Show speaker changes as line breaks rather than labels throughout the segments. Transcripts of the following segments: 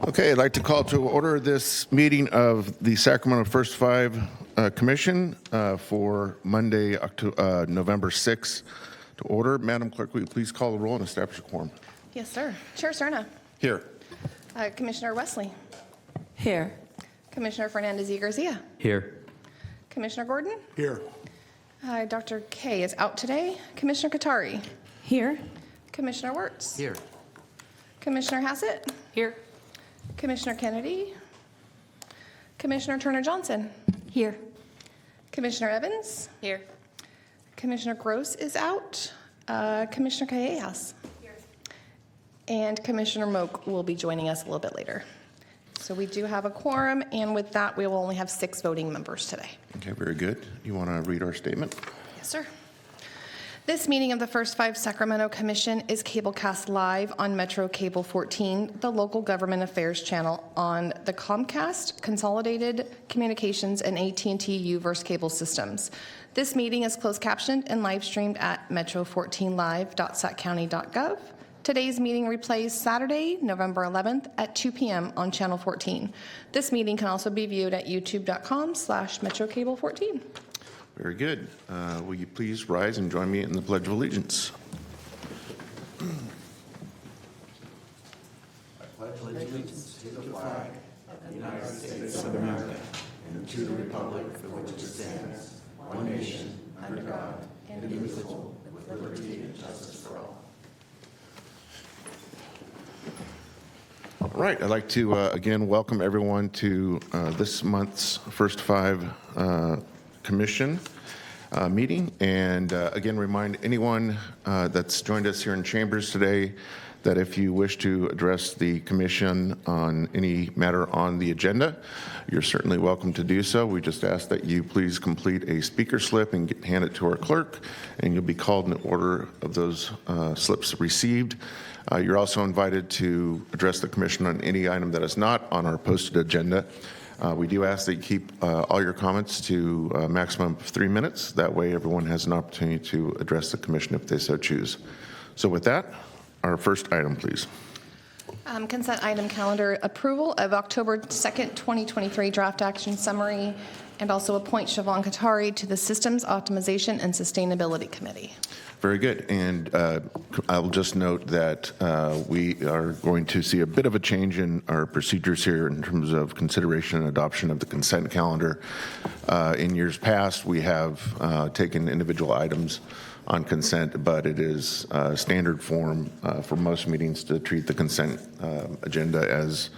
Okay, I'd like to call to order this meeting of the Sacramento First Five Commission for Monday, November 6th to order. Madam Clerk, will you please call the roll and establish a quorum?
Yes, sir. Chair Cerna.
Here.
Commissioner Wesley.
Here.
Commissioner Fernandez y Garcia.
Here.
Commissioner Gordon.
Here.
Dr. K is out today. Commissioner Katari.
Here.
Commissioner Wirtz.
Here.
Commissioner Hassett.
Here.
Commissioner Kennedy. Commissioner Turner-Johnson.
Here.
Commissioner Evans.
Here.
Commissioner Gross is out. Commissioner Callejas. Here. And Commissioner Moak will be joining us a little bit later. So we do have a quorum, and with that, we will only have 6 voting members today.
Okay, very good. You want to read our statement?
Yes, sir. This meeting of the First Five Sacramento Commission is cablecast live on Metro Cable 14, the local government affairs channel on the Comcast, Consolidated Communications, and AT&T Uverse cable systems. This meeting is closed captioned and live streamed at metro14live.saccounty.gov. Today's meeting replays Saturday, November 11th at 2 p.m. on Channel 14. This meeting can also be viewed at youtube.com/MetroCable14.
Very good. Will you please rise and join me in the Pledge of Allegiance?
I pledge allegiance to the flag of the United States of America and to the republic for which it stands, one nation, under God, indivisible, with liberty and justice for all.
All right, I'd like to again welcome everyone to this month's First Five Commission meeting, and again remind anyone that's joined us here in chambers today that if you wish to address the commission on any matter on the agenda, you're certainly welcome to do so. We just ask that you please complete a speaker slip and hand it to our clerk, and you'll be called in order of those slips received. You're also invited to address the commission on any item that is not on our posted agenda. We do ask that you keep all your comments to a maximum of 3 minutes. That way everyone has an opportunity to address the commission if they so choose. So with that, our first item, please.
Consent item calendar approval of October 2nd, 2023 draft action summary, and also appoint Siobhan Katari to the Systems Optimization and Sustainability Committee.
Very good. And I'll just note that we are going to see a bit of a change in our procedures here in terms of consideration and adoption of the consent calendar. In years past, we have taken individual items on consent, but it is standard form for most meetings to treat the consent agenda as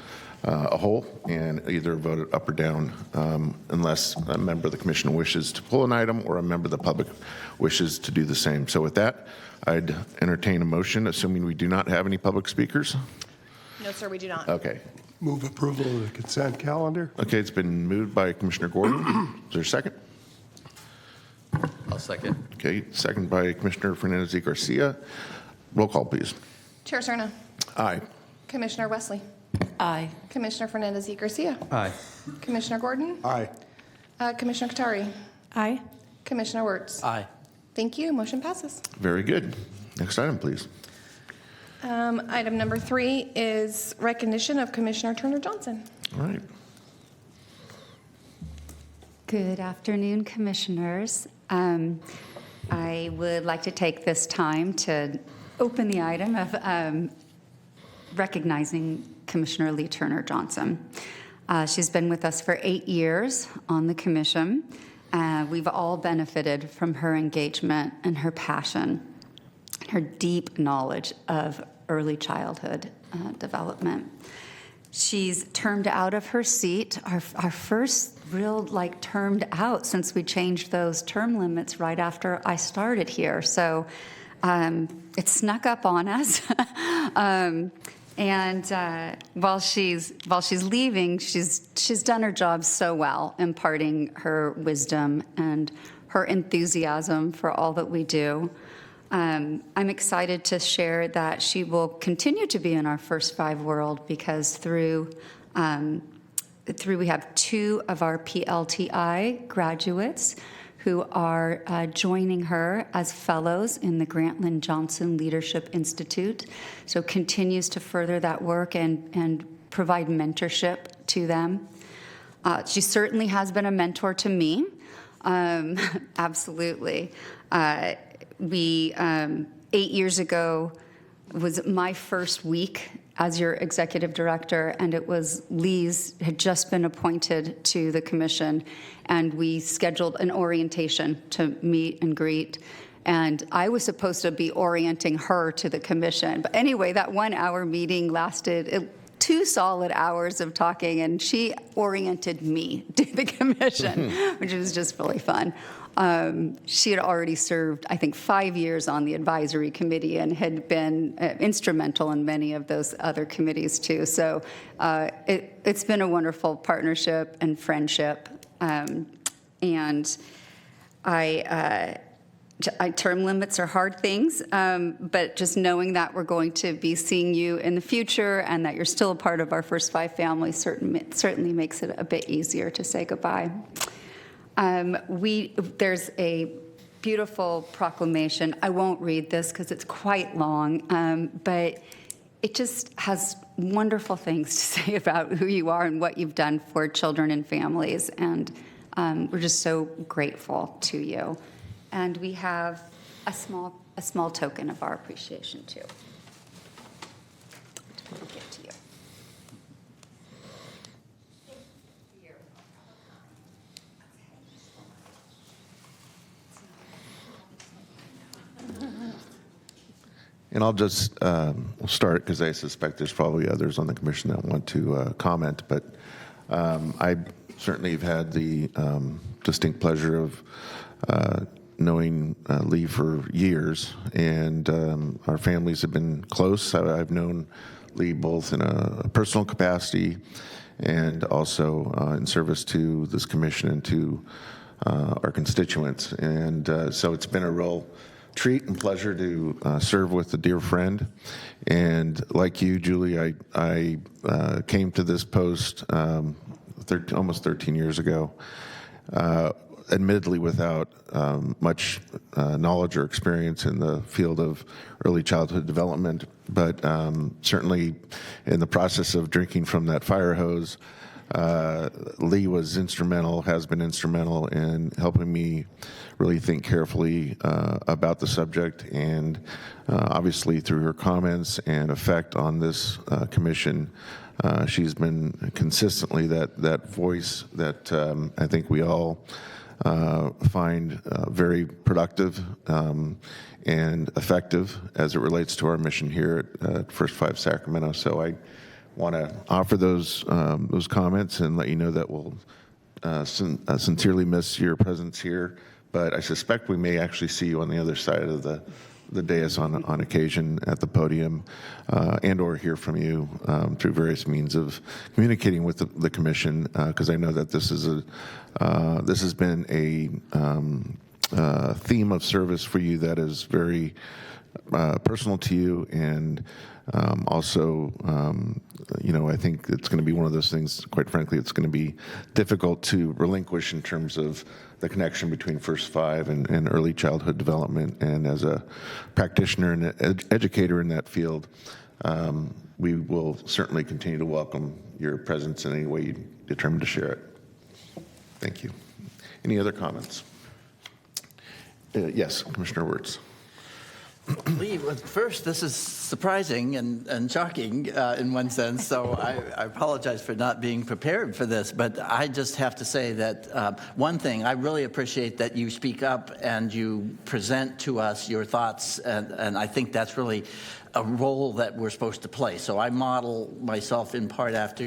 a whole and either vote it up or down unless a member of the commission wishes to pull an item or a member of the public wishes to do the same. So with that, I'd entertain a motion, assuming we do not have any public speakers.
No, sir, we do not.
Okay.
Move approval of the consent calendar.
Okay, it's been moved by Commissioner Gordon. Is there a second?
I'll second.
Okay, second by Commissioner Fernandez y Garcia. Roll call, please.
Chair Cerna.
Aye.
Commissioner Wesley.
Aye.
Commissioner Fernandez y Garcia.
Aye.
Commissioner Gordon.
Aye.
Commissioner Katari.
Aye.
Commissioner Wirtz.
Aye.
Thank you. Motion passes.
Very good. Next item, please.
Item number 3 is recognition of Commissioner Turner-Johnson.
All right.
Good afternoon, Commissioners. I would like to take this time to open the item of recognizing Commissioner Lee Turner-Johnson. She's been with us for 8 years on the commission. We've all benefited from her engagement and her passion, her deep knowledge of early childhood development. She's termed out of her seat, our first real termed out since we changed those term limits right after I started here. So it snuck up on us. While she's leaving, she's done her job so well, imparting her wisdom and her enthusiasm for all that we do. I'm excited to share that she will continue to be in our First Five world because through we have 2 of our PLTI graduates who are joining her as fellows in the Grantland Johnson Leadership Institute. So continues to further that work and provide mentorship to them. She certainly has been a mentor to me. Absolutely. 8 years ago was my first week as your executive director, and it was Lee's had just been appointed to the commission, and we scheduled an orientation to meet and greet. And I was supposed to be orienting her to the commission. But anyway, that 1 hour meeting lasted 2 solid hours of talking, and she oriented me to the commission, which was just really fun. She had already served, I think, 5 years on the advisory committee and had been instrumental in many of those other committees too. So it's been a wonderful partnership and friendship. And term limits are hard things, but just knowing that we're going to be seeing you in the future and that you're still a part of our First Five family certainly makes it a bit easier to say goodbye. There's a beautiful proclamation. I won't read this because it's quite long, but it just has wonderful things to say about who you are and what you've done for children and families, and we're just so grateful to you. And we have a small token of our appreciation too. We'll give to you.
And I'll just start because I suspect there's probably others on the commission that want to comment, but I certainly have had the distinct pleasure of knowing Lee for years, and our families have been close. I've known Lee both in a personal capacity and also in service to this commission and to our constituents. And so it's been a real treat and pleasure to serve with a dear friend. And like you, Julie, I came to this post almost 13 years ago, admittedly without much knowledge or experience in the field of early childhood development, but certainly in the process of drinking from that fire hose, Lee was instrumental, has been instrumental in helping me really think carefully about the subject, and obviously through her comments and effect on this commission, she's been consistently that voice that I think we all find very productive and effective as it relates to our mission here at First Five Sacramento. So I want to offer those comments and let you know that we'll sincerely miss your presence here, but I suspect we may actually see you on the other side of the dais on occasion at the podium, and or hear from you through various means of communicating with the commission, because I know that this has been a theme of service for you that is very personal to you, and also, I think it's going to be one of those things, quite frankly, it's going to be difficult to relinquish in terms of the connection between First Five and early childhood development. And as a practitioner and educator in that field, we will certainly continue to welcome your presence in any way you determine to share it. Thank you. Any other comments? Yes, Commissioner Wirtz.
Lee, well, first, this is surprising and shocking in one sense, so I apologize for not being prepared for this, but I just have to say that one thing, I really appreciate that you speak up and you present to us your thoughts, and I think that's really a role that we're supposed to play. So I model myself in part after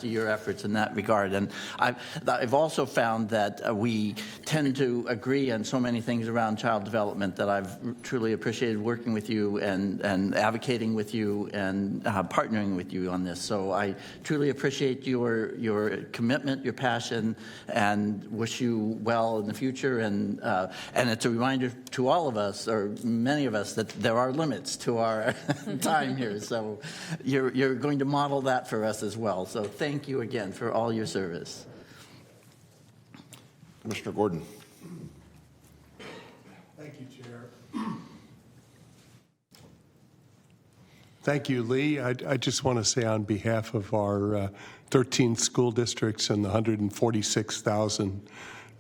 your efforts in that regard. And I've also found that we tend to agree on so many things around child development that I've truly appreciated working with you and advocating with you and partnering with you on this. So I truly appreciate your commitment, your passion, and wish you well in the future. And it's a reminder to all of us, or many of us, that there are limits to our time here, so you're going to model that for us as well. So thank you again for all your service.
Commissioner Gordon.
Thank you, Chair. Thank you, Lee. I just want to say on behalf of our 13 school districts and the 146,000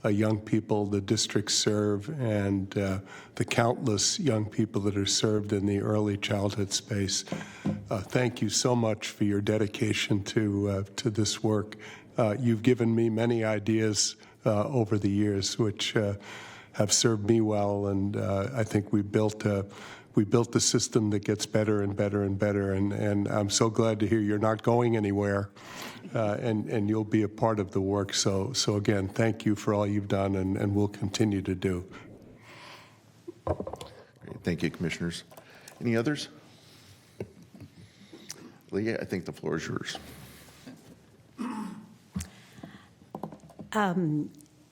young people the districts serve and the countless young people that are served in the early childhood space, thank you so much for your dedication to this work. You've given me many ideas over the years which have served me well, and I think we built a system that gets better and better and better, and I'm so glad to hear you're not going anywhere, and you'll be a part of the work. So again, thank you for all you've done and will continue to do.
Great. Thank you, Commissioners. Any others? Leah, I think the floor is yours.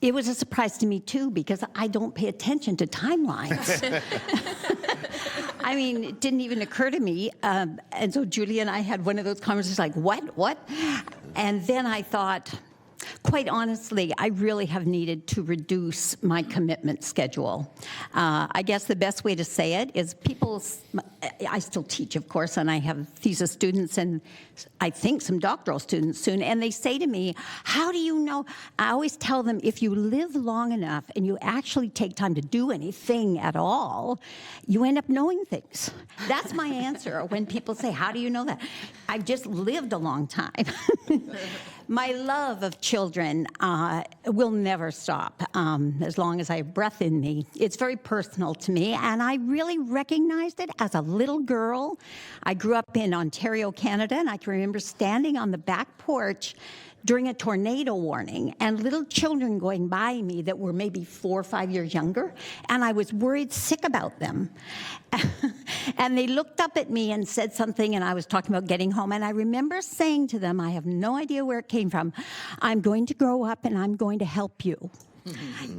It was a surprise to me, too, because I don't pay attention to timelines. I mean, it didn't even occur to me. And so Julie and I had one of those conversations like, what? And then I thought, quite honestly, I really have needed to reduce my commitment schedule. I guess the best way to say it is I still teach, of course, and I have thesis students and I think some doctoral students soon, and they say to me, how do you know? I always tell them, if you live long enough and you actually take time to do anything at all, you end up knowing things. That's my answer when people say, how do you know that? I've just lived a long time. My love of children will never stop as long as I have breath in me. It's very personal to me, and I really recognized it as a little girl. I grew up in Ontario, Canada, and I can remember standing on the back porch during a tornado warning and little children going by me that were maybe 4 or 5 years younger, and I was worried sick about them. And they looked up at me and said something, and I was talking about getting home, and I remember saying to them, I have no idea where it came from, I'm going to grow up and I'm going to help you.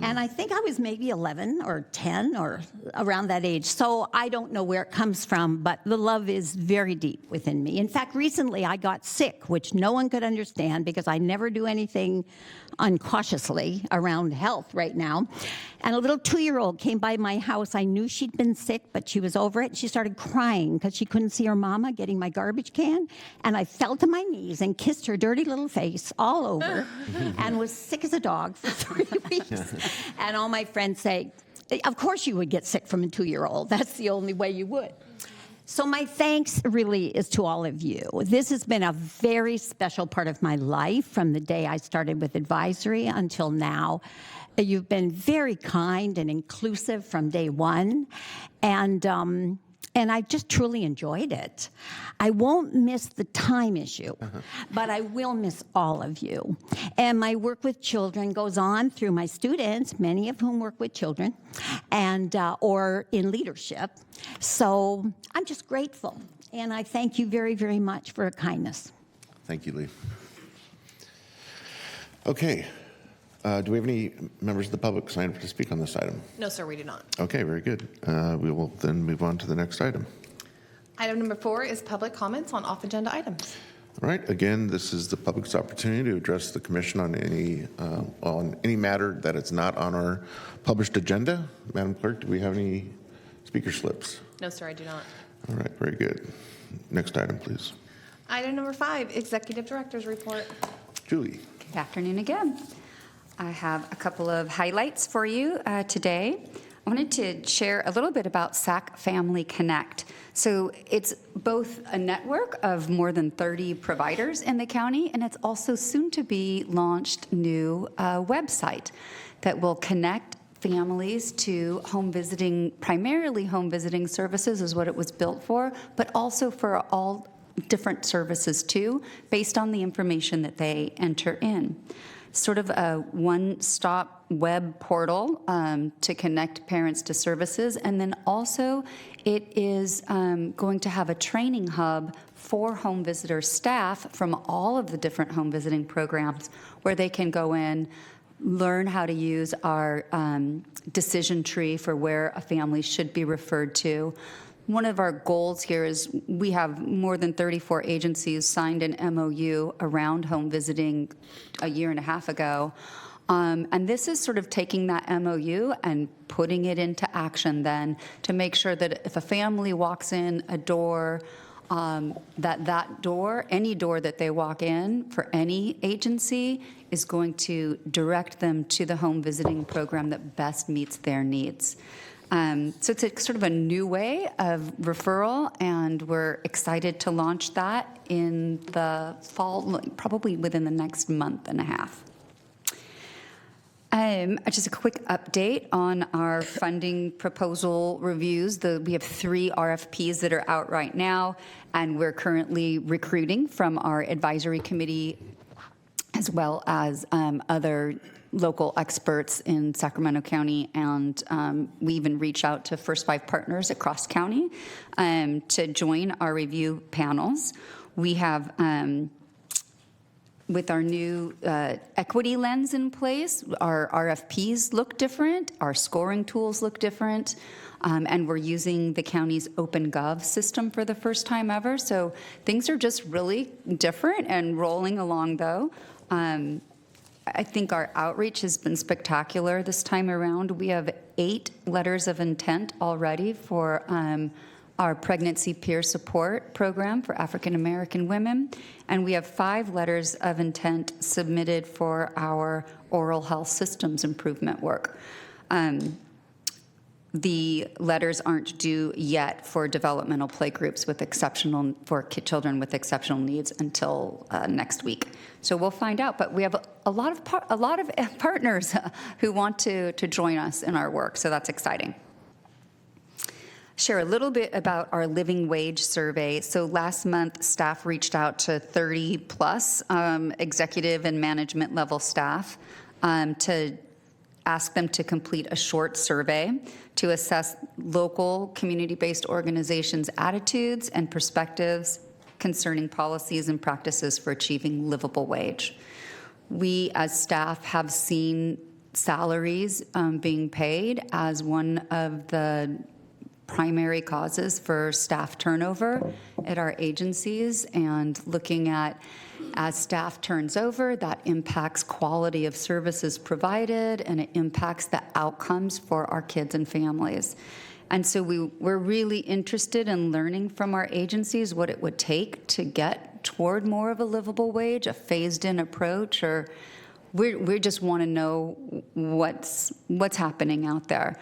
And I think I was maybe 11 or 10 or around that age. So I don't know where it comes from, but the love is very deep within me. In fact, recently I got sick, which no one could understand because I never do anything uncautiously around health right now. And a little 2-year-old came by my house. I knew she'd been sick, but she was over it. She started crying because she couldn't see her mama getting my garbage can. And I fell to my knees and kissed her dirty little face all over and was sick as a dog for 3 weeks. And all my friends say, of course you would get sick from a 2-year-old. That's the only way you would. So my thanks really is to all of you. This has been a very special part of my life from the day I started with advisory until now. You've been very kind and inclusive from day one, and I just truly enjoyed it. I won't miss the time issue, but I will miss all of you. And my work with children goes on through my students, many of whom work with children, and or in leadership. So I'm just grateful, and I thank you very, very much for your kindness.
Thank you, Lee. Okay. Do we have any members of the public signed up to speak on this item?
No, sir, we do not.
Okay, very good. We will then move on to the next item.
Item number 4 is public comments on off-agenda items.
All right. Again, this is the public's opportunity to address the commission on any matter that is not on our published agenda. Madam Clerk, do we have any speaker slips?
No, sir, I do not.
All right. Very good. Next item, please.
Item number 5, Executive Director's Report.
Julie.
Good afternoon again. I have a couple of highlights for you today. I wanted to share a little bit about SAC Family Connect. So it's both a network of more than 30 providers in the county, and it's also soon to be launched new website that will connect families to home visiting, primarily home visiting services is what it was built for, but also for all different services too, based on the information that they enter in. Sort of a one-stop web portal to connect parents to services. And then also it is going to have a training hub for home visitor staff from all of the different home visiting programs where they can go in, learn how to use our decision tree for where a family should be referred to. One of our goals here is we have more than 34 agencies signed an MOU around home visiting a year and a half ago. And this is sort of taking that MOU and putting it into action then to make sure that if a family walks in a door that door, any door that they walk in for any agency, is going to direct them to the home visiting program that best meets their needs. So it's a sort of a new way of referral, and we're excited to launch that in the fall, probably within the next month and a half. Just a quick update on our funding proposal reviews. We have 3 RFPs that are out right now, and we're currently recruiting from our advisory committee as well as other local experts in Sacramento County, and we even reach out to First Five partners across county to join our review panels. We have, with our new equity lens in place, our RFPs look different, our scoring tools look different, and we're using the county's OpenGov system for the first time ever. So things are just really different and rolling along, though. I think our outreach has been spectacular this time around. We have 8 letters of intent already for our pregnancy peer support program for African American women, and we have 5 letters of intent submitted for our oral health systems improvement work. The letters aren't due yet for developmental play groups for children with exceptional needs until next week. So we'll find out. But we have a lot of partners who want to join us in our work. So that's exciting. Share a little bit about our living wage survey. So last month, staff reached out to 30 plus executive and management level staff to ask them to complete a short survey to assess local community-based organizations' attitudes and perspectives concerning policies and practices for achieving livable wage. We, as staff, have seen salaries being paid as one of the primary causes for staff turnover at our agencies, and looking at, as staff turns over, that impacts quality of services provided, and it impacts the outcomes for our kids and families. And so we're really interested in learning from our agencies what it would take to get toward more of a livable wage, a phased-in approach, or we just want to know what's happening out there.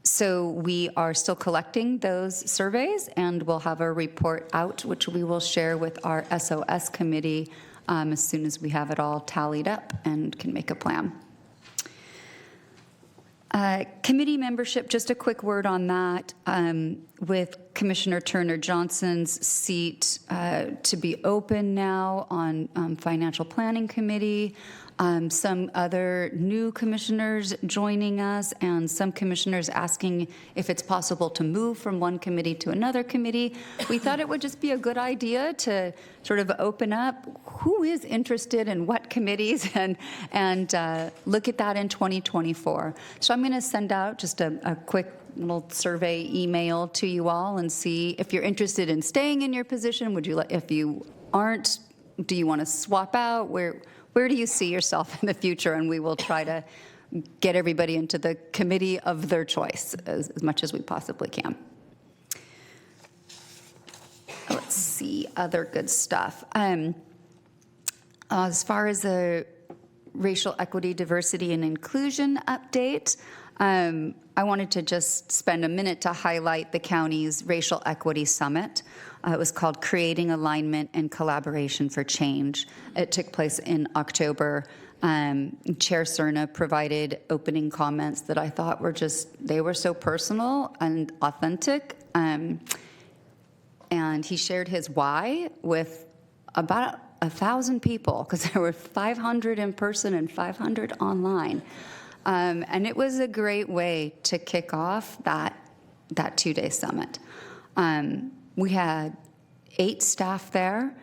So we are still collecting those surveys, and we'll have a report out, which we will share with our SOS committee as soon as we have it all tallied up and can make a plan. Committee membership, just a quick word on that. With Commissioner Turner Johnson's seat to be open now on Financial Planning Committee, some other new commissioners joining us, and some commissioners asking if it's possible to move from one committee to another committee. We thought it would just be a good idea to sort of open up who is interested in what committees and look at that in 2024. So I'm going to send out just a quick little survey email to you all and see if you're interested in staying in your position. If you aren't, do you want to swap out? Where do you see yourself in the future? And we will try to get everybody into the committee of their choice as much as we possibly can. Let's see, other good stuff. As far as the racial equity, diversity, and inclusion update, I wanted to just spend a minute to highlight the county's Racial Equity Summit. It was called Creating Alignment and Collaboration for Change. It took place in October. Chair Cerna provided opening comments that I thought they were so personal and authentic. And he shared his why with about 1,000 people, because there were 500 in person and 500 online. And it was a great way to kick off that 2-day summit. We had 8 staff there.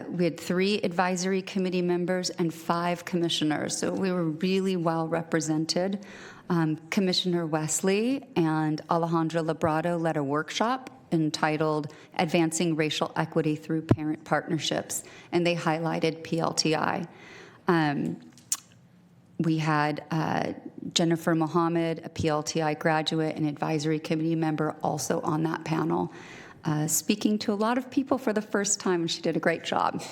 We had 3 advisory committee members and 5 commissioners, so we were really well represented. Commissioner Wesley and Alejandra Labrado led a workshop entitled Advancing Racial Equity Through Parent Partnerships, and they highlighted PLTI. We had Jennifer Mohammed, a PLTI graduate and advisory committee member, also on that panel. speaking to a lot of people for the first time, and she did a great job.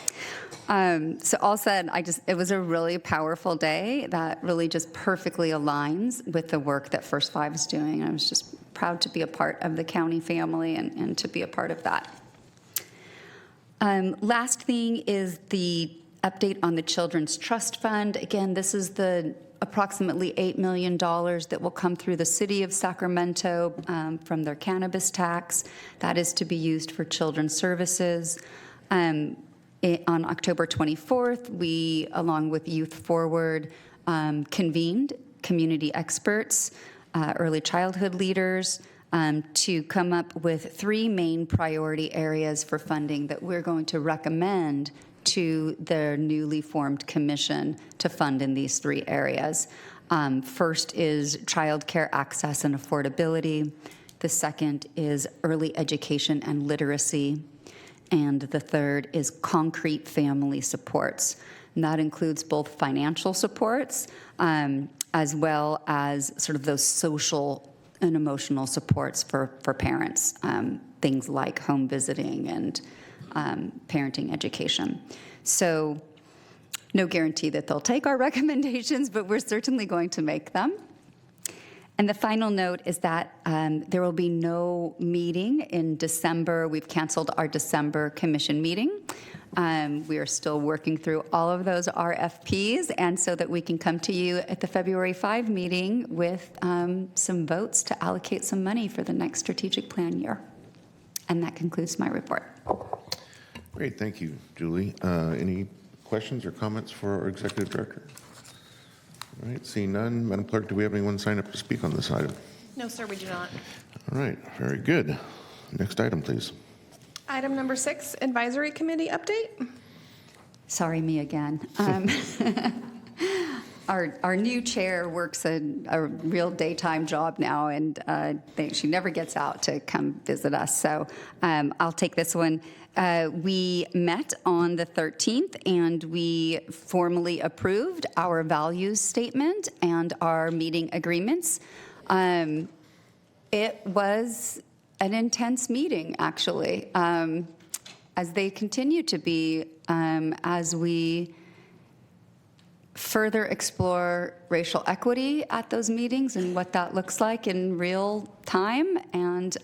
So all said, it was a really powerful day that really just perfectly aligns with the work that First Five is doing. I was just proud to be a part of the county family and to be a part of that. Last thing is the update on the Children's Trust Fund. Again, this is the approximately $8 million that will come through the city of Sacramento from their cannabis tax. That is to be used for children's services. On October 24th, we, along with Youth Forward, convened community experts, early childhood leaders, to come up with 3 main priority areas for funding that we're going to recommend to the newly formed commission to fund in these 3 areas. First is childcare access and affordability. The second is early education and literacy. And the third is concrete family supports. And that includes both financial supports as well as sort of those social and emotional supports for parents, things like home visiting and parenting education. So no guarantee that they'll take our recommendations, but we're certainly going to make them. And the final note is that there will be no meeting in December. We've canceled our December commission meeting. We are still working through all of those RFPs, and so that we can come to you at the February 5 meeting with some votes to allocate some money for the next strategic plan year. And that concludes my report.
Great, thank you, Julie. Any questions or comments for our executive director? All right, seeing none, Madam Clerk, do we have anyone sign up to speak on this item?
No, sir, we do not.
All right, very good. Next item, please.
Item number 6, Advisory Committee update.
Sorry, me again. Our new chair works a real daytime job now, and she never gets out to come visit us. So I'll take this one. We met on the 13th, and we formally approved our values statement and our meeting agreements. It was an intense meeting, actually, as they continue to be, as we further explore racial equity at those meetings and what that looks like in real time, and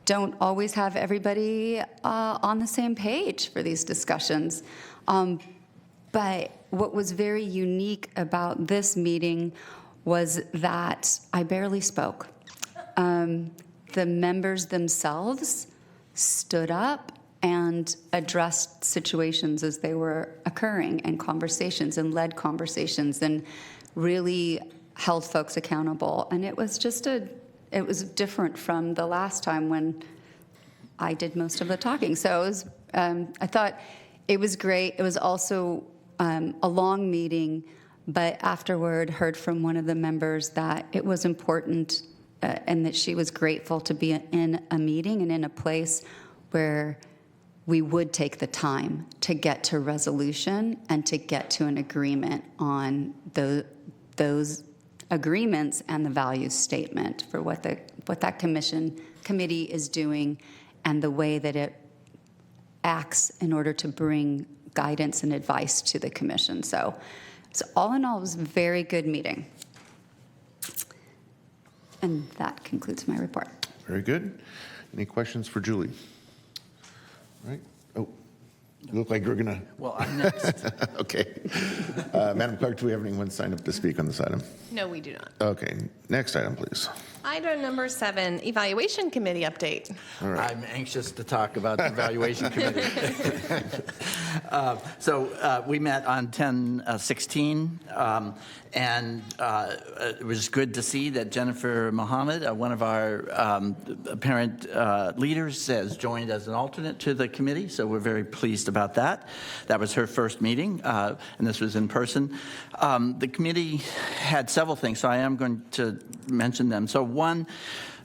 don't always have everybody on the same page for these discussions. But what was very unique about this meeting was that I barely spoke. The members themselves stood up and addressed situations as they were occurring, and conversations, and led conversations, and really held folks accountable. And it was just it was different from the last time when I did most of the talking. So it was, I thought it was great. It was also a long meeting, but afterward heard from one of the members that it was important and that she was grateful to be in a meeting and in a place where we would take the time to get to resolution and to get to an agreement on those agreements and the values statement for what that committee is doing and the way that it acts in order to bring guidance and advice to the commission. So all in all, it was a very good meeting. And that concludes my report.
Very good. Any questions for Julie? All right. Oh, you look like you're going to.
Well, I'm next.
Okay. Madam Clerk, do we have anyone signed up to speak on this item?
No, we do not.
Okay. Next item, please.
Item number 7, Evaluation Committee update.
I'm anxious to talk about the evaluation committee. So we met on 10/16, and it was good to see that Jennifer Mohammed, one of our parent leaders, has joined as an alternate to the committee. So we're very pleased about that. That was her first meeting, and this was in person. The committee had several things, so I am going to mention them. So one,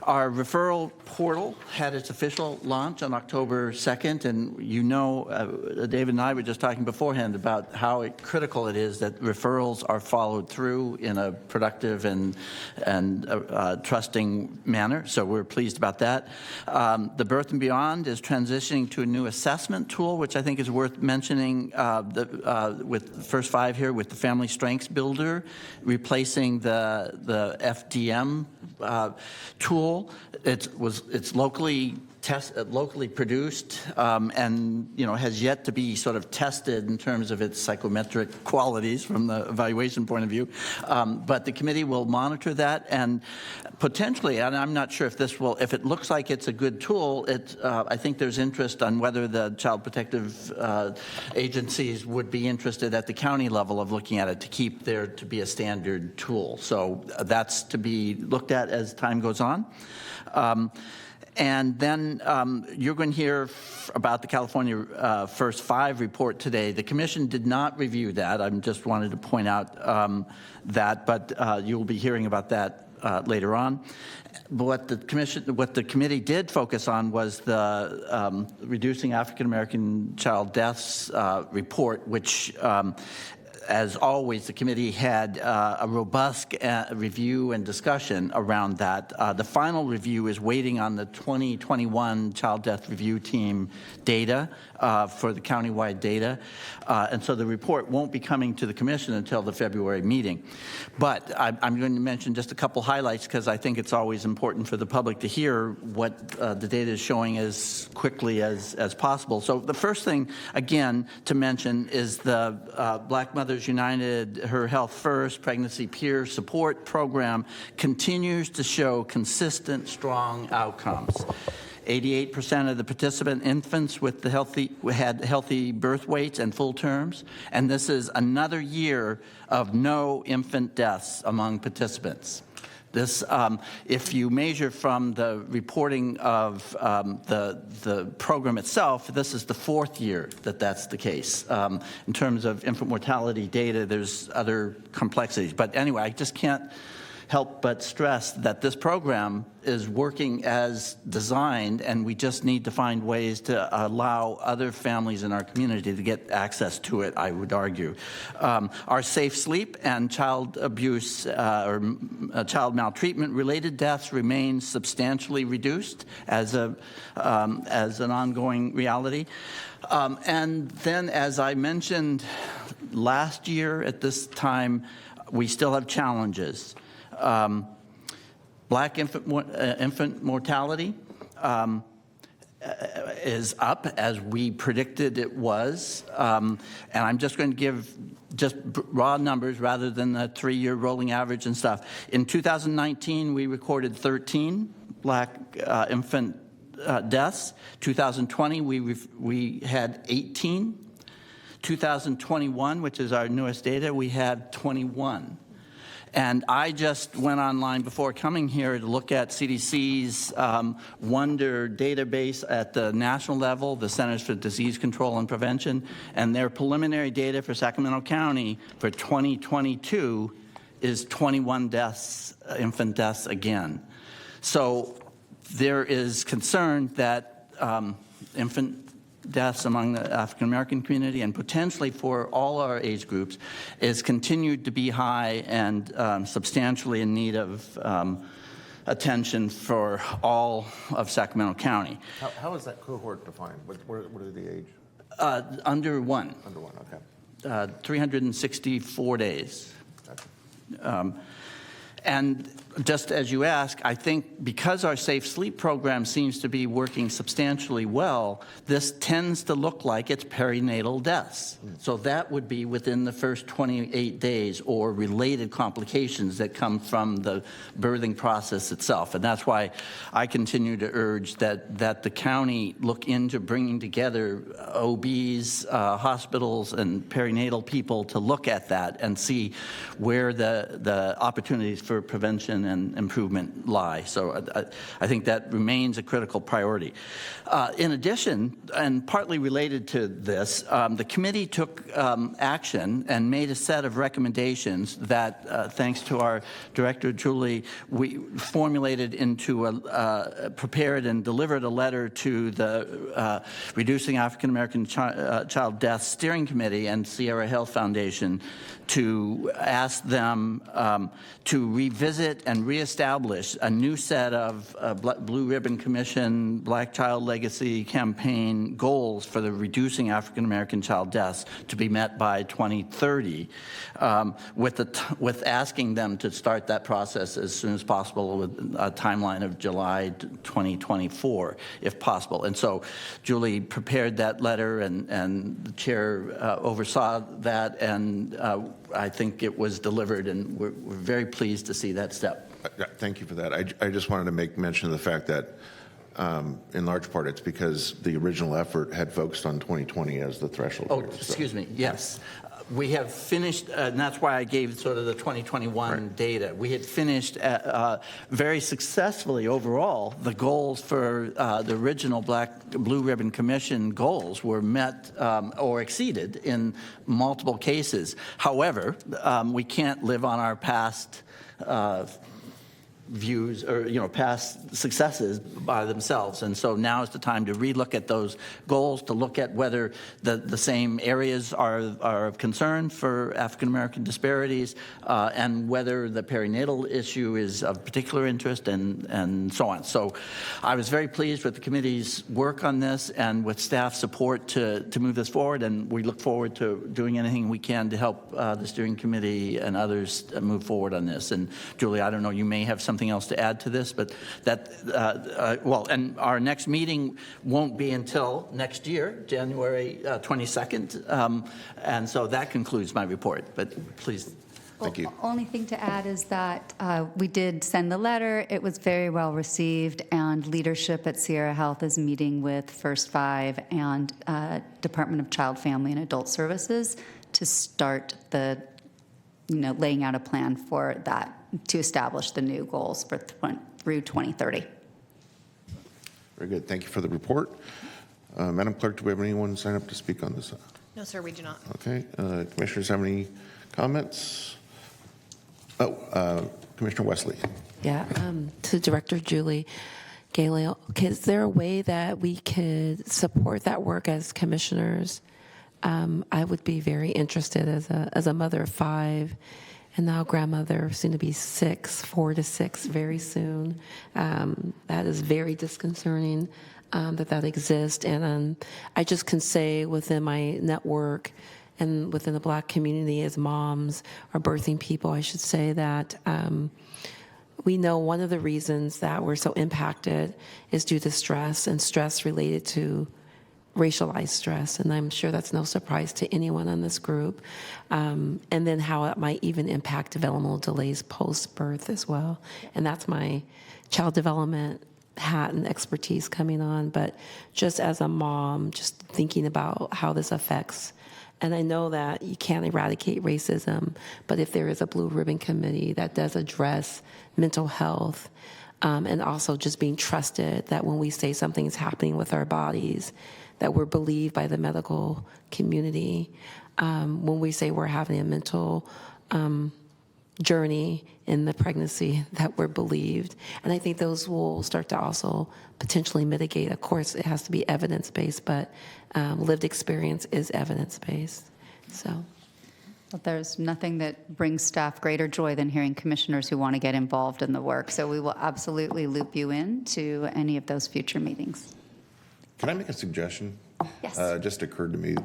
Our referral portal had its official launch on October 2nd, and David and I were just talking beforehand about how critical it is that referrals are followed through in a productive and trusting manner, so we're pleased about that. The Birth and Beyond is transitioning to a new assessment tool, which I think is worth mentioning with the first 5 here, with the Family Strengths Builder, replacing the FDM tool. It's locally produced and has yet to be sort of tested in terms of its psychometric qualities from the evaluation point of view. But the committee will monitor that, and potentially, and I'm not sure if it looks like it's a good tool, I think there's interest on whether the child protective agencies would be interested at the county level of looking at it to keep there to be a standard tool. So that's to be looked at as time goes on. And then you're going to hear about the California First 5 report today. The commission did not review that. I just wanted to point out that, but you'll be hearing about that later on. What the committee did focus on was the Reducing African American Child Deaths report, which as always, the committee had a robust review and discussion around that. The final review is waiting on the 2021 Child Death Review Team data for the countywide data. And so the report won't be coming to the commission until the February meeting. But I'm going to mention just a couple highlights because I think it's always important for the public to hear what the data is showing as quickly as possible. So the first thing, again, to mention is the Black Mothers United Her Health First Pregnancy Peer Support Program continues to show consistent, strong outcomes. 88% of the participant infants had healthy birth weights and full terms, and this is another year of no infant deaths among participants. This, if you measure from the reporting of the program itself, this is the 4th year that that's the case. In terms of infant mortality data, there's other complexities. But anyway, I just can't help but stress that this program is working as designed, and we just need to find ways to allow other families in our community to get access to it, I would argue. Our safe sleep and child abuse or child maltreatment related deaths remain substantially reduced as an ongoing reality. And then, as I mentioned last year at this time, we still have challenges. Black infant mortality is up as we predicted it was. And I'm just going to give just raw numbers rather than the 3-year rolling average and stuff. In 2019, we recorded 13 Black infant deaths. 2020, we had 18. 2021, which is our newest data, we had 21. And I just went online before coming here to look at CDC's Wonder database at the national level, the Centers for Disease Control and Prevention, and their preliminary data for Sacramento County for 2022 is 21 deaths, infant deaths again. So there is concern that infant deaths among the African American community and potentially for all our age groups is continued to be high and substantially in need of attention for all of Sacramento County.
How is that cohort defined? What are the age?
Under 1.
Under 1, okay.
364 days.
Gotcha.
And just as you ask, I think because our safe sleep program seems to be working substantially well, this tends to look like it's perinatal deaths. So that would be within the first 28 days or related complications that come from the birthing process itself. And that's why I continue to urge that the county look into bringing together OBs, hospitals, and perinatal people to look at that and see where the opportunities for
for prevention and improvement lie. So I think that remains a critical priority. In addition, and partly related to this, the committee took action and made a set of recommendations that, thanks to our director, Julie, we formulated into prepared and delivered a letter to the Reducing African American Child Death Steering Committee and Sierra Health Foundation to ask them to revisit and reestablish a new set of Blue Ribbon Commission, Black Child Legacy Campaign goals for the reducing African American child deaths to be met by 2030, with asking them to start that process as soon as possible with a timeline of July 2024, if possible. And so Julie prepared that letter, and the chair oversaw that, and I think it was delivered, and we're very pleased to see that step.
Thank you for that. I just wanted to make mention of the fact that in large part it's because the original effort had focused on 2020 as the threshold.
Oh, excuse me, yes. We have finished, and that's why I gave sort of the 2021 data. We had finished very successfully overall. The goals for the original Blue Ribbon Commission goals were met or exceeded in multiple cases. However, we can't live on our past views or past successes by themselves, and so now is the time to relook at those goals, to look at whether the same areas are of concern for African American disparities, and whether the perinatal issue is of particular interest, and so on. So I was very pleased with the committee's work on this and with staff support to move this forward, and we look forward to doing anything we can to help the steering committee and others move forward on this. And Julie, I don't know, you may have something else to add to this, but that, and our next meeting won't be until next year, January 22nd, and so that concludes my report, but please.
Thank you.
Only thing to add is that we did send the letter. It was very well received, and leadership at Sierra Health is meeting with First Five and Department of Child, Family, and Adult Services to start the, laying out a plan for that, to establish the new goals for through 2030.
Very good. Thank you for the report. Madam Clerk, do we have anyone sign up to speak on this?
No, sir, we do not.
Okay. Commissioners have any comments? Commissioner Wesley.
Yeah, to Director Julie Galeo, is there a way that we could support that work as commissioners? I would be very interested as a mother of 5, and now grandmother, soon to be 6, 4 to 6 very soon. That is very disconcerting that exists. And I just can say within my network and within the Black community as moms or birthing people, I should say that we know one of the reasons that we're so impacted is due to stress, and stress related to racialized stress, and I'm sure that's no surprise to anyone on this group, and then how it might even impact developmental delays post-birth as well. And that's my child development hat and expertise coming on, but just as a mom, just thinking about how this affects. And I know that you can't eradicate racism, but if there is a Blue Ribbon Committee that does address mental health, and also just being trusted that when we say something is happening with our bodies, that we're believed by the medical community. When we say we're having a mental journey in the pregnancy, that we're believed. And I think those will start to also potentially mitigate. Of course, it has to be evidence-based, but lived experience is evidence-based. So.
Well, there's nothing that brings staff greater joy than hearing commissioners who want to get involved in the work. So we will absolutely loop you in to any of those future meetings.
Can I make a suggestion?
Yes.
Just occurred to me.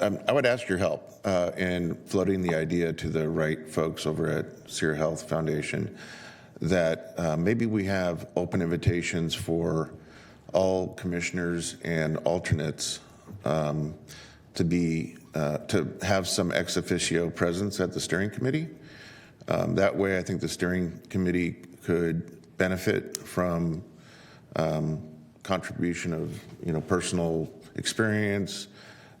I would ask your help in floating the idea to the right folks over at Sierra Health Foundation that maybe we have open invitations for all commissioners and alternates to have some ex officio presence at the steering committee. That way, I think the steering committee could benefit from contribution of personal experience,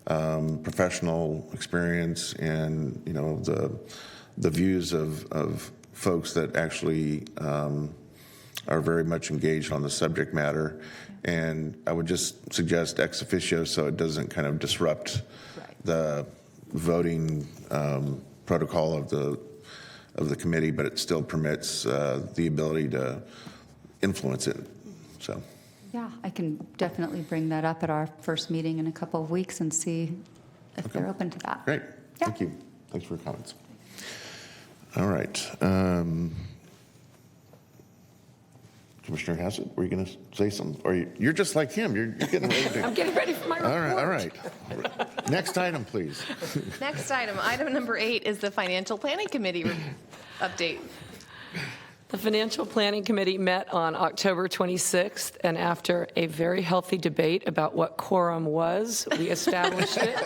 professional experience and, you know, the views of folks that actually are very much engaged on the subject matter. And I would just suggest ex officio so it doesn't kind of disrupt the voting protocol of the committee, but it still permits the ability to influence it. So.
Yeah, I can definitely bring that up at our first meeting in a couple of weeks and see if they're open to that.
Great.
Yeah.
Thank you. Thanks for your comments. All right. Commissioner Hassett, were you going to say something? Or you're just like him. You're getting ready to.
I'm getting ready for my report.
All right. Next item, please.
Next item, item number 8 is the Financial Planning Committee update.
The Financial Planning Committee met on October 26th, and after a very healthy debate about what quorum was, we established it.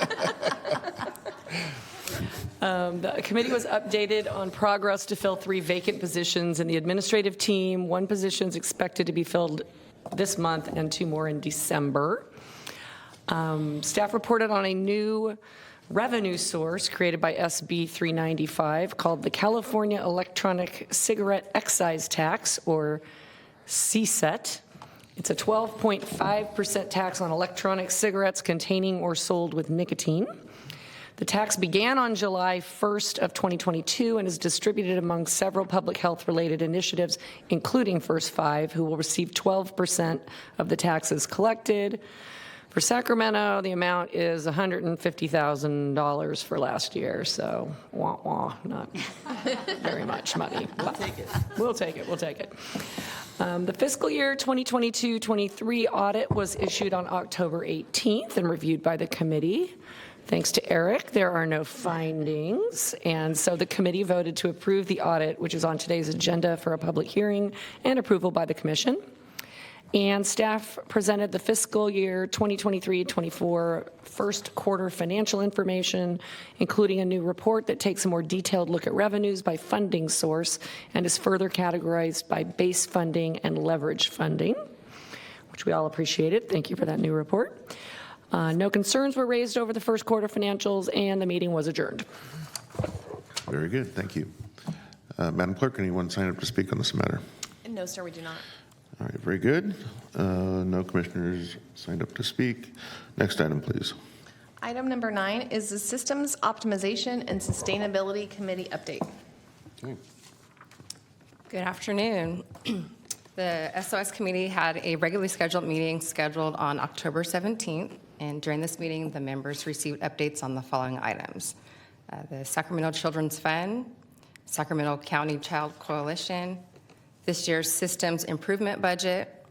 The committee was updated on progress to fill 3 vacant positions in the administrative team. 1 position is expected to be filled this month and 2 more in December. Staff reported on a new revenue source created by SB 395 called the California Electronic Cigarette Excise Tax, or CSET. It's a 12.5% tax on electronic cigarettes containing or sold with nicotine. The tax began on July 1st of 2022 and is distributed among several public health-related initiatives, including First Five, who will receive 12% of the taxes collected. For Sacramento, the amount is $150,000 for last year, so not very much money. We'll take it. We'll take it. The fiscal year 2022-23 audit was issued on October 18th and reviewed by the committee. Thanks to Eric, there are no findings, and so the committee voted to approve the audit, which is on today's agenda for a public hearing and approval by the commission. And staff presented the fiscal year 2023-24 first quarter financial information, including a new report that takes a more detailed look at revenues by funding source and is further categorized by base funding and leverage funding, which we all appreciated. Thank you for that new report. No concerns were raised over the first quarter financials, and the meeting was adjourned.
Very good. Thank you. Madam Clerk, anyone sign up to speak on this matter?
No, sir, we do not.
All right, very good. No commissioners signed up to speak. Next item, please.
Item number 9 is the Systems Optimization and Sustainability Committee update.
Okay.
Good afternoon. The SOS committee had a regularly scheduled meeting scheduled on October 17th, and during this meeting, the members received updates on the following items. The Sacramento Children's Fund, Sacramento County Child Coalition, this year's systems improvement budget,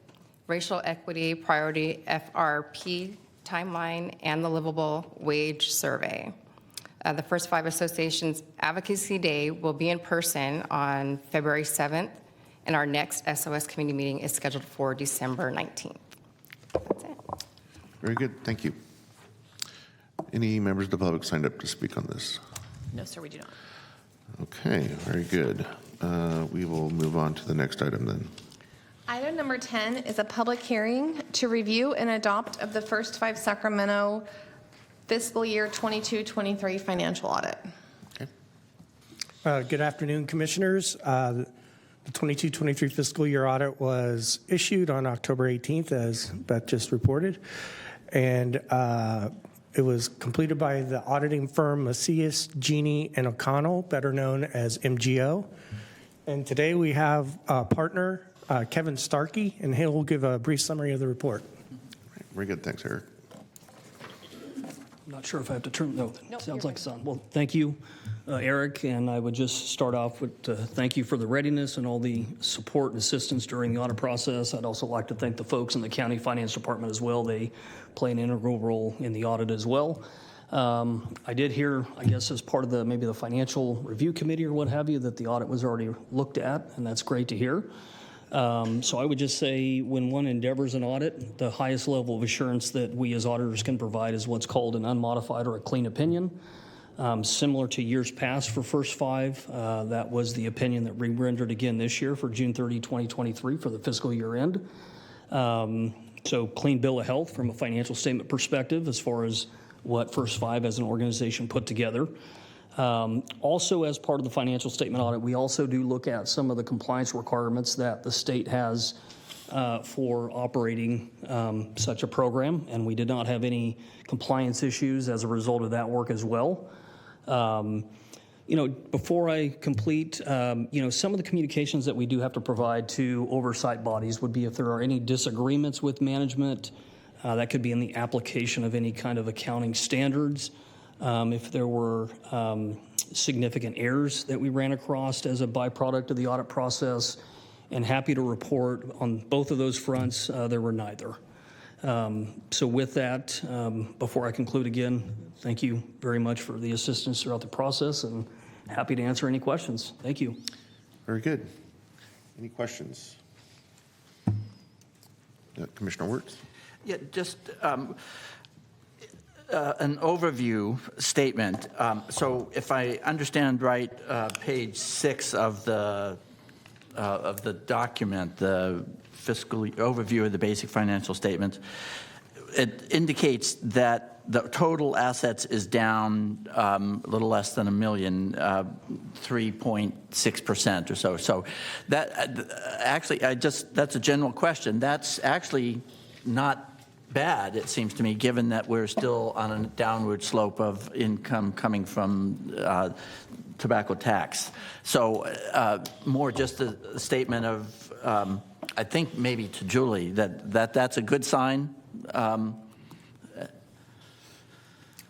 racial equity priority FRP timeline, and the livable wage survey. The First Five Association's Advocacy Day will be in person on February 7th, and our next SOS committee meeting is scheduled for December 19th. That's it.
Very good. Thank you. Any members of the public signed up to speak on this?
No, sir, we do not.
Okay, very good. We will move on to the next item then.
Item number 10 is a public hearing to review and adopt of the First Five Sacramento fiscal year 22-23 financial audit.
Okay.
Good afternoon, Commissioners. The 22-23 fiscal year audit was issued on October 18th, as Beth just reported, and it was completed by the auditing firm Macias, Genie, and O'Connell, better known as MGO. And today we have a partner, Kevin Starkey, and he will give a brief summary of the report.
Very good. Thanks, Eric.
I'm not sure if I have to turn, no,
Nope,
sounds
you're
like sun. Well, thank you, Eric, and I would just start off with thank you for the readiness and all the support and assistance during the audit process. I'd also like to thank the folks in the county finance department as well. They play an integral role in the audit as well. I did hear, I guess, as part of maybe the financial review committee or what have you, that the audit was already looked at, and that's great to hear. So I would just say when one endeavors an audit, the highest level of assurance that we as auditors can provide is what's called an unmodified or a clean opinion. Similar to years past for First Five, that was the opinion that we rendered again this year for June 30, 2023 for the fiscal year end. So clean bill of health from a financial statement perspective as far as what First Five as an organization put together. Also, as part of the financial statement audit, we also do look at some of the compliance requirements that the state has for operating such a program, and we did not have any compliance issues as a result of that work as well. Before I complete, some of the communications that we do have to provide to oversight bodies would be if there are any disagreements with management. That could be in the application of any kind of accounting standards. If there were significant errors that we ran across as a byproduct of the audit process, and happy to report on both of those fronts, there were neither. So with that, before I conclude again, thank you very much for the assistance throughout the process, and happy to answer any questions. Thank you.
Very good. Any questions? Commissioner Wirtz?
Yeah, just an overview statement. So if I understand right, page 6 of the document, the fiscal overview of the basic financial statements, it indicates that the total assets is down a little less than $1 million, 3.6% or so. So that actually, that's a general question. That's actually not bad, it seems to me, given that we're still on a downward slope of income coming from tobacco tax. So more just a statement of, I think maybe to Julie, that's a good sign.
I'll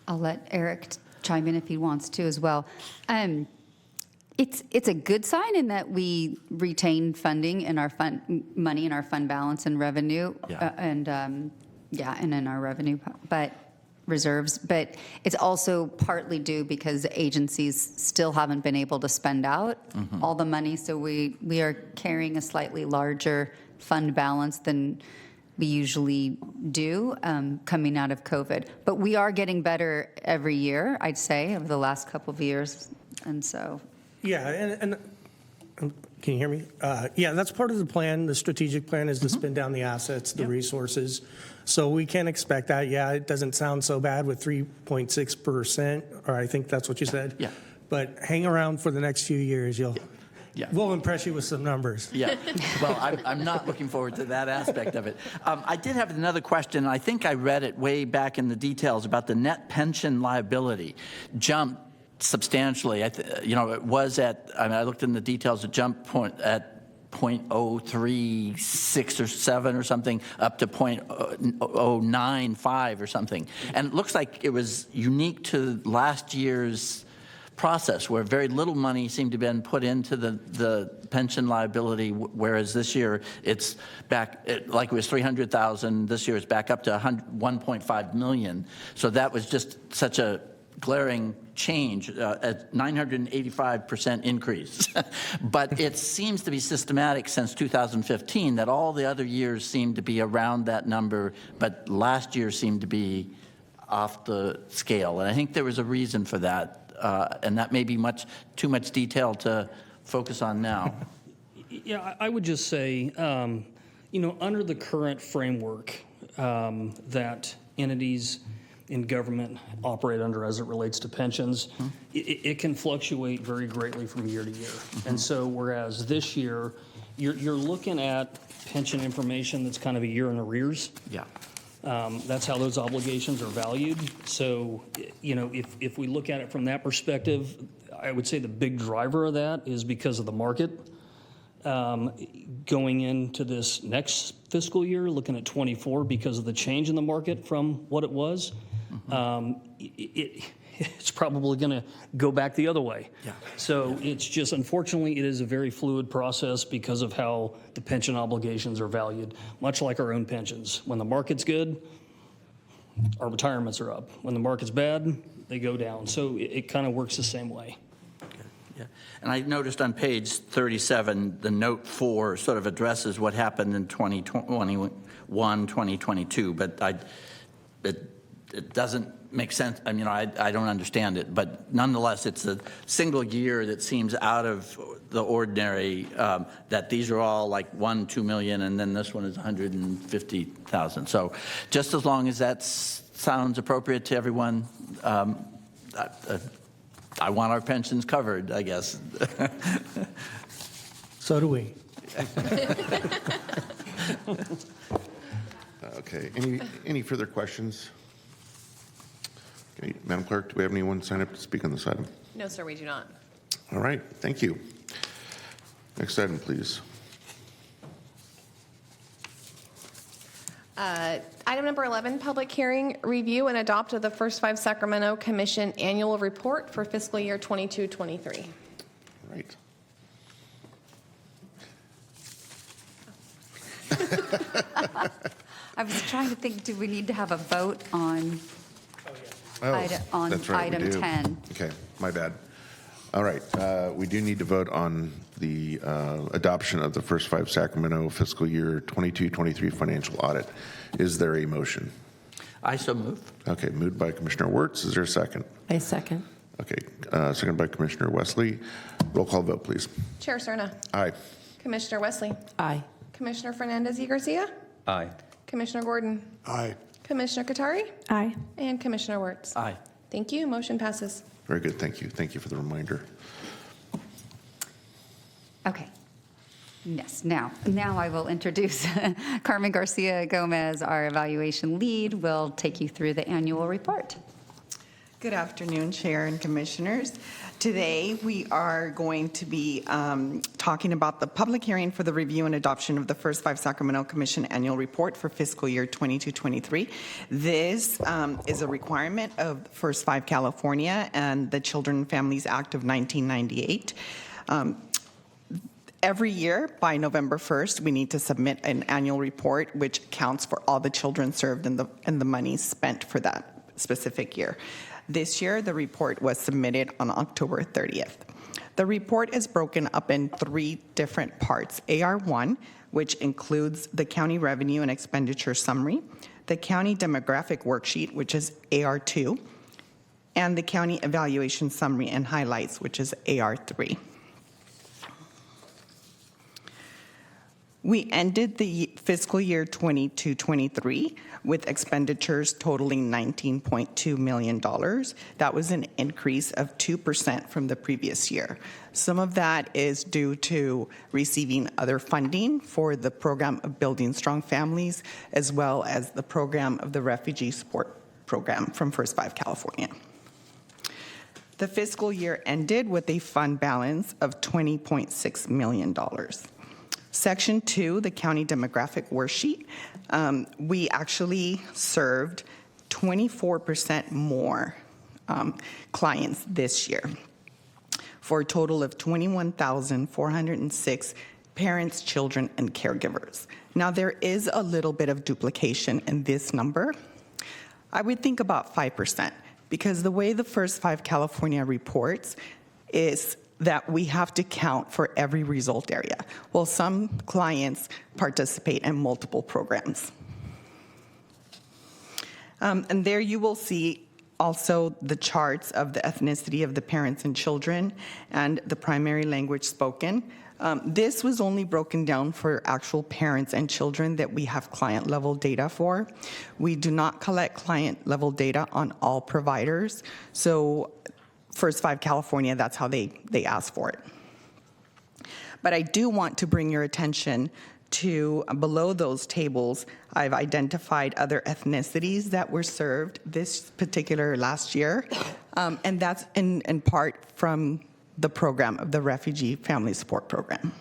let Eric chime in if he wants to as well. It's a good sign in that we retain funding in our money in our fund balance and revenue, and in our revenue, but reserves. But it's also partly due because agencies still haven't been able to spend out all the money, so we are carrying a slightly larger fund balance than we usually do coming out of COVID. But we are getting better every year, I'd say, over the last couple of years, and so.
Yeah, and can you hear me? Yeah, that's part of the plan. The strategic plan is to spend down the assets, the resources. So we can expect that. Yeah, it doesn't sound so bad with 3.6%, or I think that's what you said.
Yeah.
But hang around for the next few years. We'll impress you with some numbers.
Yeah, well, I'm not looking forward to that aspect of it. I did have another question. I think I read it way back in the details about the net pension liability jumped substantially. It was I looked in the details, it jumped at 0.036 or 7 or something up to 0.095 or something. And it looks like it was unique to last year's process where very little money seemed to have been put into the pension liability, whereas this year it's back, like it was 300,000, this year it's back up to 1.5 million. So that was just such a glaring change, a 985% increase. But it seems to be systematic since 2015 that all the other years seem to be around that number, but last year seemed to be off the scale. And I think there was a reason for that. And that may be too much detail to focus on now.
Yeah, I would just say, under the current framework that entities in government operate under as it relates to pensions, it can fluctuate very greatly from year to year. And so whereas this year, you're looking at pension information that's kind of a year in arrears.
Yeah.
That's how those obligations are valued. So, if we look at it from that perspective, I would say the big driver of that is because of the market. Going into this next fiscal year, looking at 24, because of the change in the market from what it was, it's probably going to go back the other way.
Yeah.
So it's just, unfortunately, it is a very fluid process because of how the pension obligations are valued, much like our own pensions. When the market's good, our retirements are up. When the market's bad, they go down. So it kind of works the same way.
Yeah. And I noticed on page 37, the note 4 sort of addresses what happened in 2021, 2022, but it it doesn't make sense. I mean, I don't understand it, but nonetheless, it's a single year that seems out of the ordinary, that these are all like 2 million, and then this one is 150,000. So just as long as that sounds appropriate to everyone, I want our pensions covered, I guess.
So do we.
Okay, any further questions? Okay, Madam Clerk, do we have anyone sign up to speak on this item?
No, sir, we do not.
All right, thank you. Next item, please.
Item number 11, public hearing, review and adopt of the First Five Sacramento Commission Annual Report for fiscal year 22-23.
Right.
I was trying to think, do we need to have a vote on
That's right, we
item
do.
10?
Okay, my bad. All right, we do need to vote on the adoption of the First Five Sacramento fiscal year 22-23 financial audit. Is there a motion?
I so move.
Okay, moved by Commissioner Wirtz. Is there a second?
I second.
Okay, second by Commissioner Wesley. Roll call vote, please.
Chair Cerna.
Aye.
Commissioner Wesley.
Aye.
Commissioner Fernandez y Garcia.
Aye.
Commissioner Gordon.
Aye.
Commissioner Katari.
Aye.
And Commissioner Wirtz.
Aye.
Thank you. Motion passes.
Very good, thank you. Thank you for the reminder.
Okay. Yes, now I will introduce Carmen Garcia Gomez, our evaluation lead, will take you through the annual report.
Good afternoon, Chair and Commissioners. Today, we are going to be talking about the public hearing for the review and adoption of the First Five Sacramento Commission Annual Report for fiscal year 22-23. This is a requirement of First Five California and the Children and Families Act of 1998. Every year, by November 1st, we need to submit an annual report which accounts for all the children served and the money spent for that specific year. This year, the report was submitted on October 30th. The report is broken up in 3 different parts. AR1, which includes the county revenue and expenditure summary, the county demographic worksheet, which is AR2, and the county evaluation summary and highlights, which is AR3. We ended the fiscal year 22-23 with expenditures totaling $19.2 million. That was an increase of 2% from the previous year. Some of that is due to receiving other funding for the program of Building Strong Families, as well as the program of the Refugee Support Program from First Five California. The fiscal year ended with a fund balance of $20.6 million. Section 2, the county demographic worksheet, we actually served 24% more clients this year for a total of 21,406 parents, children, and caregivers. Now, there is a little bit of duplication in this number. I would think about 5%, because the way the First Five California reports is that we have to count for every result area. Well, some clients participate in multiple programs. And there you will see also the charts of the ethnicity of the parents and children and the primary language spoken. This was only broken down for actual parents and children that we have client-level data for. We do not collect client-level data on all providers, so First Five California, that's how they ask for it. But I do want to bring your attention to below those tables, I've identified other ethnicities that were served this particular last year, and that's in part from the program of the Refugee Family Support Program.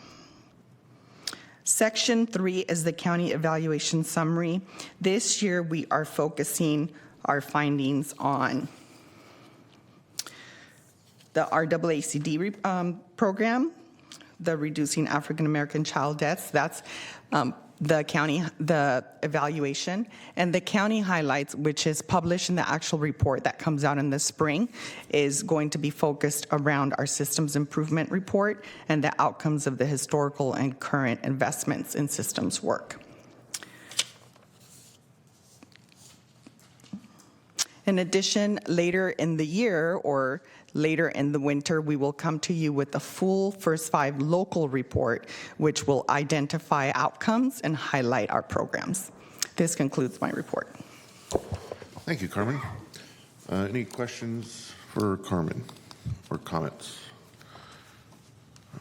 Section 3 is the county evaluation summary. This year we are focusing our findings on the RAACD program, the Reducing African American Child Deaths, that's the evaluation, and the county highlights, which is published in the actual report that comes out in the spring, is going to be focused around our systems improvement report and the outcomes of the historical and current investments in systems work. In addition, later in the year or later in the winter, we will come to you with the full First Five local report, which will identify outcomes and highlight our programs. This concludes my report.
Thank you, Carmen. Any questions for Carmen or comments?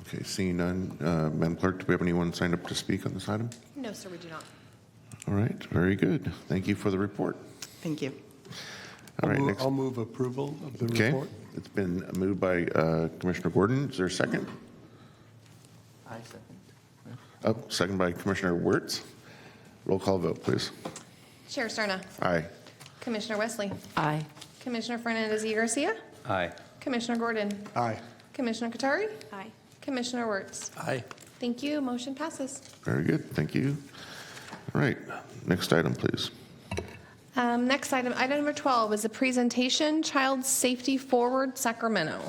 Okay, seeing none. Madam Clerk, do we have anyone signed up to speak on this item?
No, sir, we do not.
All right, very good. Thank you for the report.
Thank you.
All right, next.
I'll move approval of the
Okay,
report.
it's been moved by Commissioner Gordon. Is there a second?
I second.
Oh, second by Commissioner Wirtz. Roll call vote, please.
Chair Sterna.
Aye.
Commissioner Wesley.
Aye.
Commissioner Fernandez y Garcia.
Aye.
Commissioner Gordon.
Aye.
Commissioner Katari.
Aye.
Commissioner Wirtz.
Aye.
Thank you. Motion passes.
Very good, thank you. All right, next item, please.
Next item, item number 12 is a presentation, Child Safety Forward, Sacramento.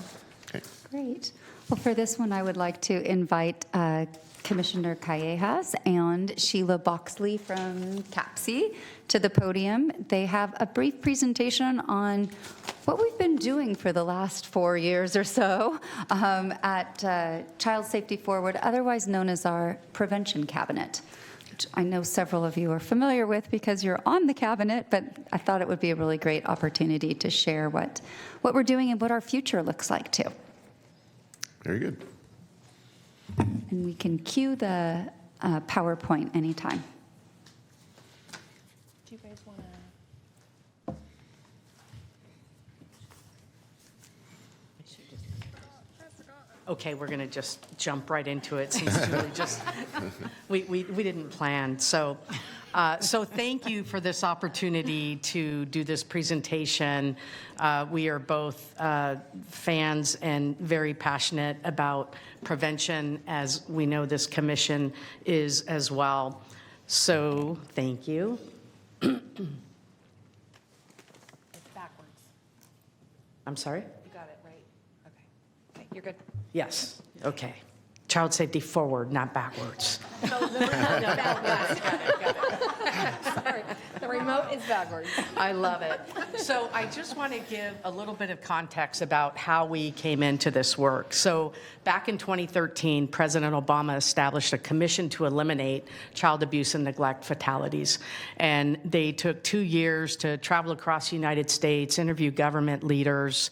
Okay.
Great. Well, for this one, I would like to invite Commissioner Callejas and Sheila Boxley from CAPSI to the podium. They have a brief presentation on what we've been doing for the last 4 years or so at Child Safety Forward, otherwise known as our Prevention Cabinet, which I know several of you are familiar with because you're on the cabinet, but I thought it would be a really great opportunity to share what we're doing and what our future looks like too.
Very good.
And we can cue the PowerPoint anytime.
Do you guys want to?
Okay, we're going to just jump right into it since Julie just, we didn't plan. So thank you for this opportunity to do this presentation. We are both fans and very passionate about prevention, as we know this commission is as well. So thank you.
It's backwards.
I'm sorry?
You got it, right? Okay. Okay, you're good.
Yes, okay. Child safety forward, not backwards.
No, the remote is backwards. Sorry, the remote is backwards.
I love it. So I just want to give a little bit of context about how we came into this work. So back in 2013, President Obama established a commission to eliminate child abuse and neglect fatalities. And they took 2 years to travel across the United States, interview government leaders,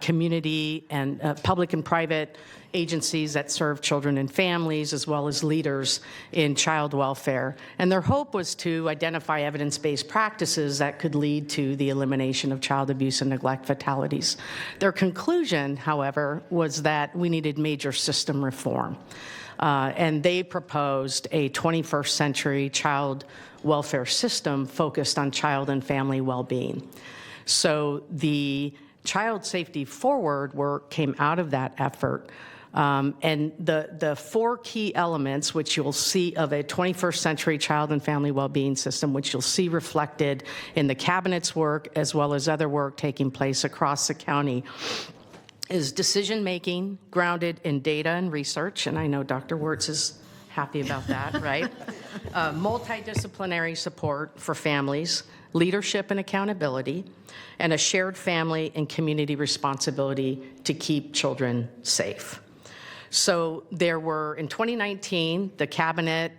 community and public and private agencies that serve children and families, as well as leaders in child welfare. And their hope was to identify evidence-based practices that could lead to the elimination of child abuse and neglect fatalities. Their conclusion, however, was that we needed major system reform. And they proposed a 21st century child welfare system focused on child and family well-being. So the Child Safety Forward work came out of that effort. And the 4 key elements, which you'll see of a 21st century child and family well-being system, which you'll see reflected in the cabinet's work as well as other work taking place across the county, is decision-making grounded in data and research, and I know Dr. Wirtz is happy about that, right? Multidisciplinary support for families, leadership and accountability, and a shared family and community responsibility to keep children safe. So there were, in 2019, the cabinet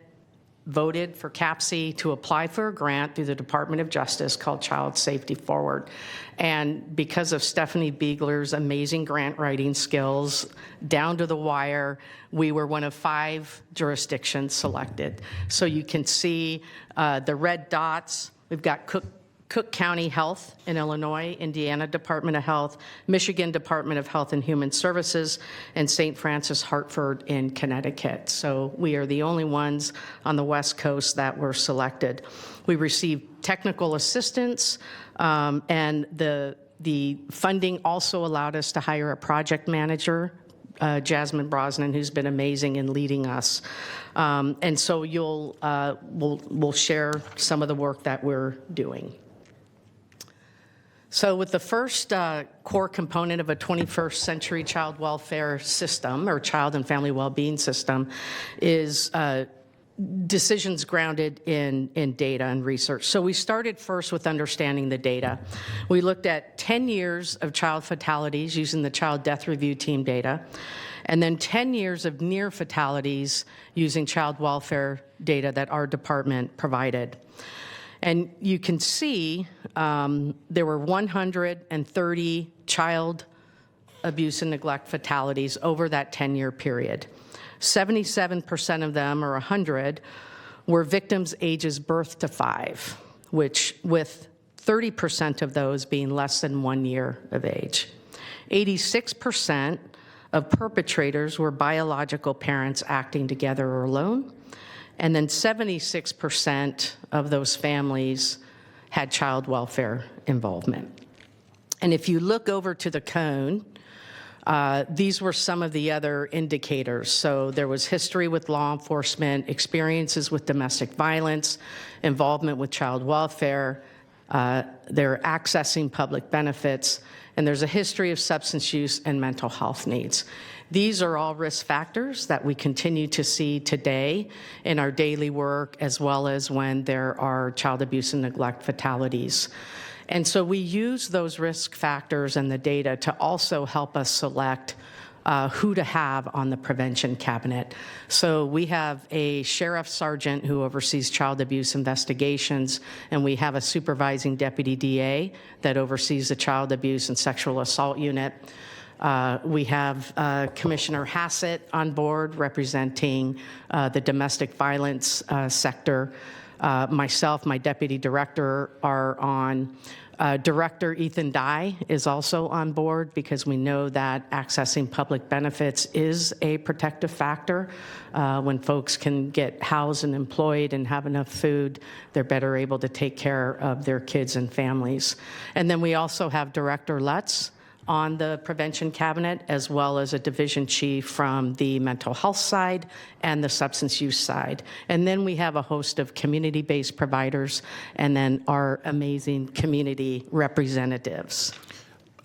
voted for CAPSI to apply for a grant through the Department of Justice called Child Safety Forward. And because of Stephanie Beegler's amazing grant writing skills, down to the wire, we were one of 5 jurisdictions selected. So you can see the red dots. We've got Cook County Health in Illinois, Indiana Department of Health, Michigan Department of Health and Human Services, and St. Francis Hartford in Connecticut. So we are the only ones on the West Coast that were selected. We received technical assistance, and the funding also allowed us to hire a project manager, Jasmine Brosnan, who's been amazing in leading us. And so we'll share some of the work that we're doing. So with the first core component of a 21st century child welfare system, or child and family well-being system, is decisions grounded in data and research. So we started first with understanding the data. We looked at 10 years of child fatalities using the Child Death Review Team data, and then 10 years of near fatalities using child welfare data that our department provided. And you can see there were 130 child abuse and neglect fatalities over that 10-year period. 77% of them, or 100, were victims ages birth to 5, which with 30% of those being less than 1 year of age. 86% of perpetrators were biological parents acting together or alone, and then 76% of those families had child welfare involvement. And if you look over to the cone, these were some of the other indicators. So there was history with law enforcement, experiences with domestic violence, involvement with child welfare, they're accessing public benefits, and there's a history of substance use and mental health needs. These are all risk factors that we continue to see today in our daily work, as well as when there are child abuse and neglect fatalities. And so we use those risk factors and the data to also help us select who to have on the prevention cabinet. So we have a sheriff sergeant who oversees child abuse investigations, and we have a supervising deputy DA that oversees the child abuse and sexual assault unit. We have Commissioner Hassett on board representing the domestic violence sector. Myself, my deputy director are on. Director Ethan Dye is also on board because we know that accessing public benefits is a protective factor. When folks can get housed and employed and have enough food, they're better able to take care of their kids and families. And then we also have Director Lutz on the prevention cabinet, as well as a division chief from the mental health side and the substance use side. And then we have a host of community-based providers and then our amazing community representatives.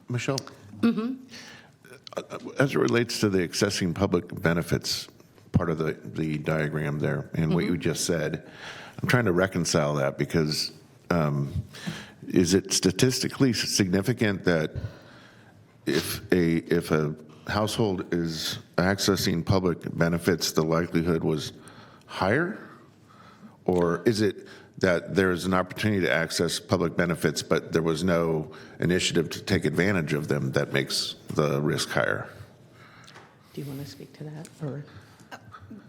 Michelle? Mm-hmm. As it relates to the accessing public benefits part of the diagram there and what you just said, I'm trying to reconcile that because is it statistically significant that if a household is accessing public benefits, the likelihood was higher? Or is it that there's an opportunity to access public benefits, but there was no initiative to take advantage of them that makes the risk higher?
Do you want to speak to that? Or?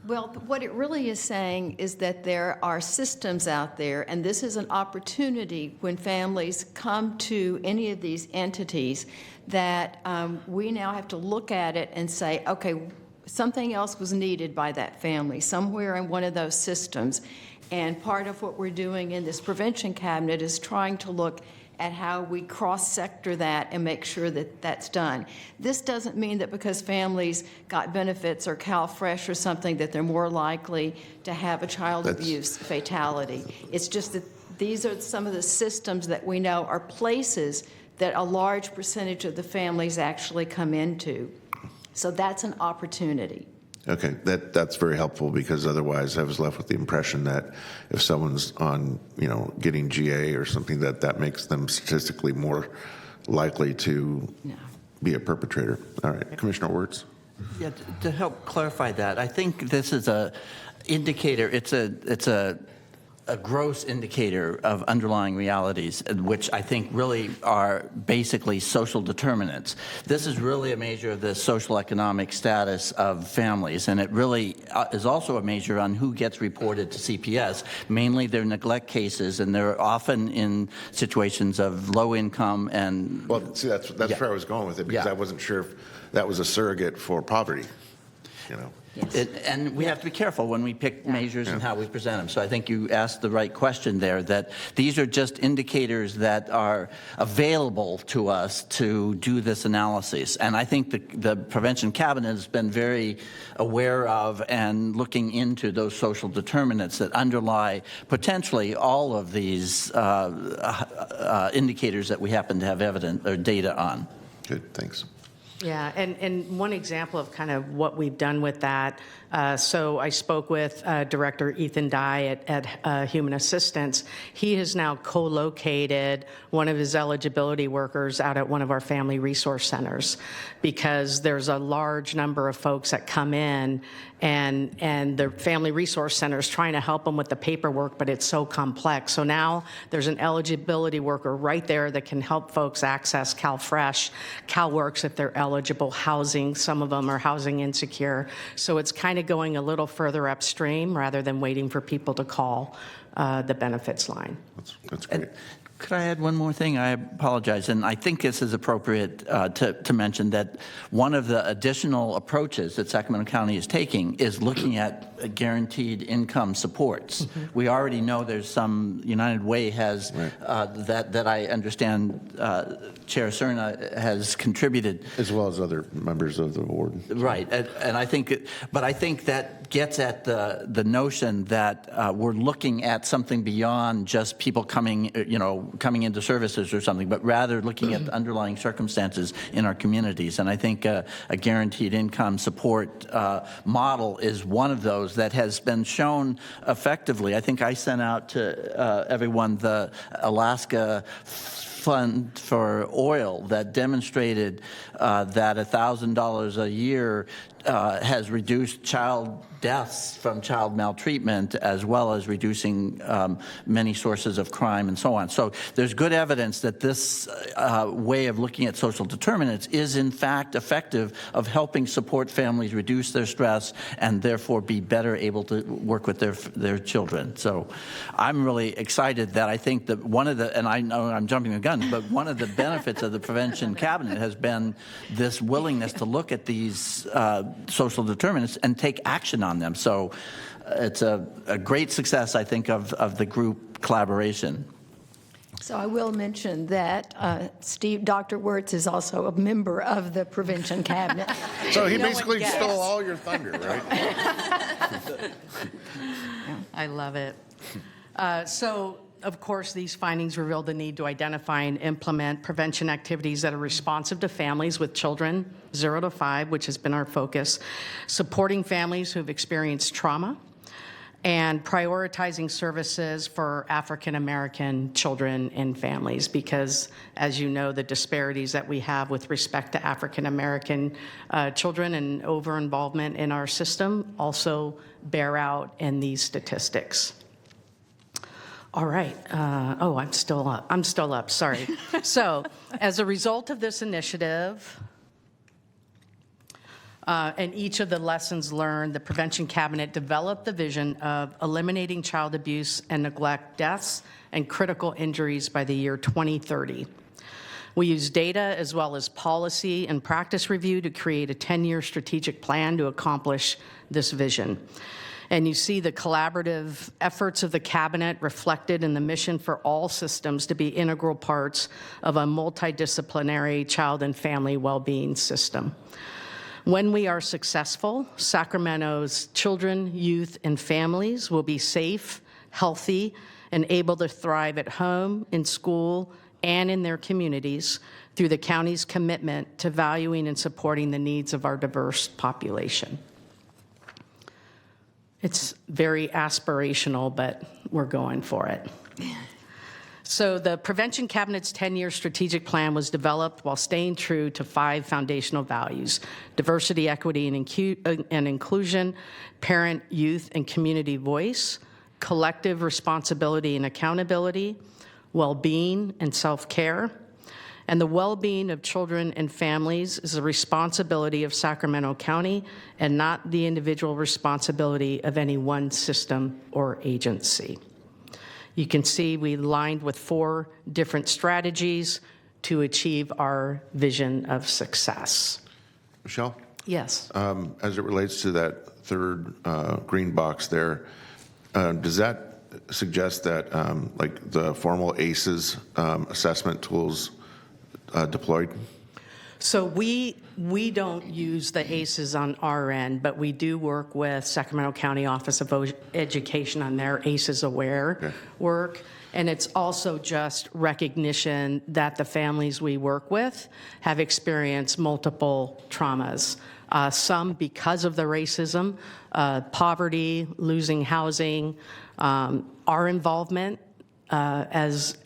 Well, what it really is saying is that there are systems out there, and this is an opportunity when families come to any of these entities that we now have to look at it and say, okay, something else was needed by that family somewhere in one of those systems. And part of what we're doing in this prevention cabinet is trying to look at how we cross-sector that and make sure that that's done. This doesn't mean that because families got benefits or CalFresh or something that they're more likely to have a child abuse fatality. It's just that these are some of the systems that we know are places that a large percentage of the families actually come into. So that's an opportunity.
Okay, that's very helpful because otherwise I was left with the impression that if someone's on, getting GA or something, that makes them statistically more likely to be a perpetrator. All right, Commissioner Wirtz.
Yeah, to help clarify that, I think this is a indicator. It's a gross indicator of underlying realities, which I think really are basically social determinants. This is really a measure of the social economic status of families, and it really is also a measure on who gets reported to CPS. Mainly they're neglect cases, and they're often in situations of low income and...
Well, see, that's where I was going with it, because I wasn't sure if that was a surrogate for poverty,
Yes.
And we have to be careful when we pick measures and how we present them. So I think you asked the right question there, that these are just indicators that are available to us to do this analysis. And I think the Prevention Cabinet has been very aware of and looking into those social determinants that underlie potentially all of these indicators that we happen to have evidence or data on.
Good, thanks.
Yeah, and one example of kind of what we've done with that, so I spoke with Director Ethan Dye at Human Assistance. He has now co-located one of his eligibility workers out at one of our family resource centers, because there's a large number of folks that come in and the family resource center is trying to help them with the paperwork, but it's so complex. So now there's an eligibility worker right there that can help folks access CalFresh, CalWorks if they're eligible, housing. Some of them are housing insecure. So it's kind of going a little further upstream rather than waiting for people to call the benefits line.
That's great.
Could I add one more thing? I apologize, and I think this is appropriate to mention that one of the additional approaches that Sacramento County is taking is looking at guaranteed income supports. We already know there's some, United Way has, that I understand Chair Cerna has contributed.
As well as other members of the board.
Right, and I think, but I think that gets at the notion that we're looking at something beyond just people coming into services or something, but rather looking at the underlying circumstances in our communities. And I think a guaranteed income support model is one of those that has been shown effectively. I think I sent out to everyone the Alaska Fund for Oil that demonstrated that $1,000 a year has reduced child deaths from child maltreatment, as well as reducing many sources of crime and so on. So there's good evidence that this way of looking at social determinants is in fact effective of helping support families reduce their stress and therefore be better able to work with their children. So I'm really excited that I think that one of the, and I know I'm jumping the gun, but one of the benefits of the Prevention Cabinet has been this willingness to look at these social determinants and take action on them. So it's a great success, I think, of the group collaboration.
So I will mention that Dr. Wirtz is also a member of the Prevention Cabinet.
So he basically stole all your thunder, right?
I love it. So, of course, these findings reveal the need to identify and implement prevention activities that are responsive to families with children 0 to 5, which has been our focus, supporting families who have experienced trauma, and prioritizing services for African American children and families, because, as you know, the disparities that we have with respect to African American children and over-involvement in our system also bear out in these statistics. All right. I'm still up. Sorry. So, as a result of this initiative and each of the lessons learned, the Prevention Cabinet developed the vision of eliminating child abuse and neglect deaths and critical injuries by the year 2030. We use data as well as policy and practice review to create a 10-year strategic plan to accomplish this vision. And you see the collaborative efforts of the cabinet reflected in the mission for all systems to be integral parts of a multidisciplinary child and family well-being system. When we are successful, Sacramento's children, youth, and families will be safe, healthy, and able to thrive at home, in school, and in their communities through the county's commitment to valuing and supporting the needs of our diverse population. It's very aspirational, but we're going for it. So the Prevention Cabinet's 10-year strategic plan was developed while staying true to 5 foundational values: diversity, equity, and inclusion, parent, youth, and community voice, collective responsibility and accountability, well-being and self-care. And the well-being of children and families is the responsibility of Sacramento County and not the individual responsibility of any one system or agency. You can see we aligned with 4 different strategies to achieve our vision of success.
Michelle?
Yes.
As it relates to that third green box there, does that suggest that like the formal ACEs assessment tools deployed?
So we don't use the ACEs on our end, but we do work with Sacramento County Office of Education on their ACEs Aware work. And it's also just recognition that the families we work with have experienced multiple traumas. Some because of the racism, poverty, losing housing, our involvement as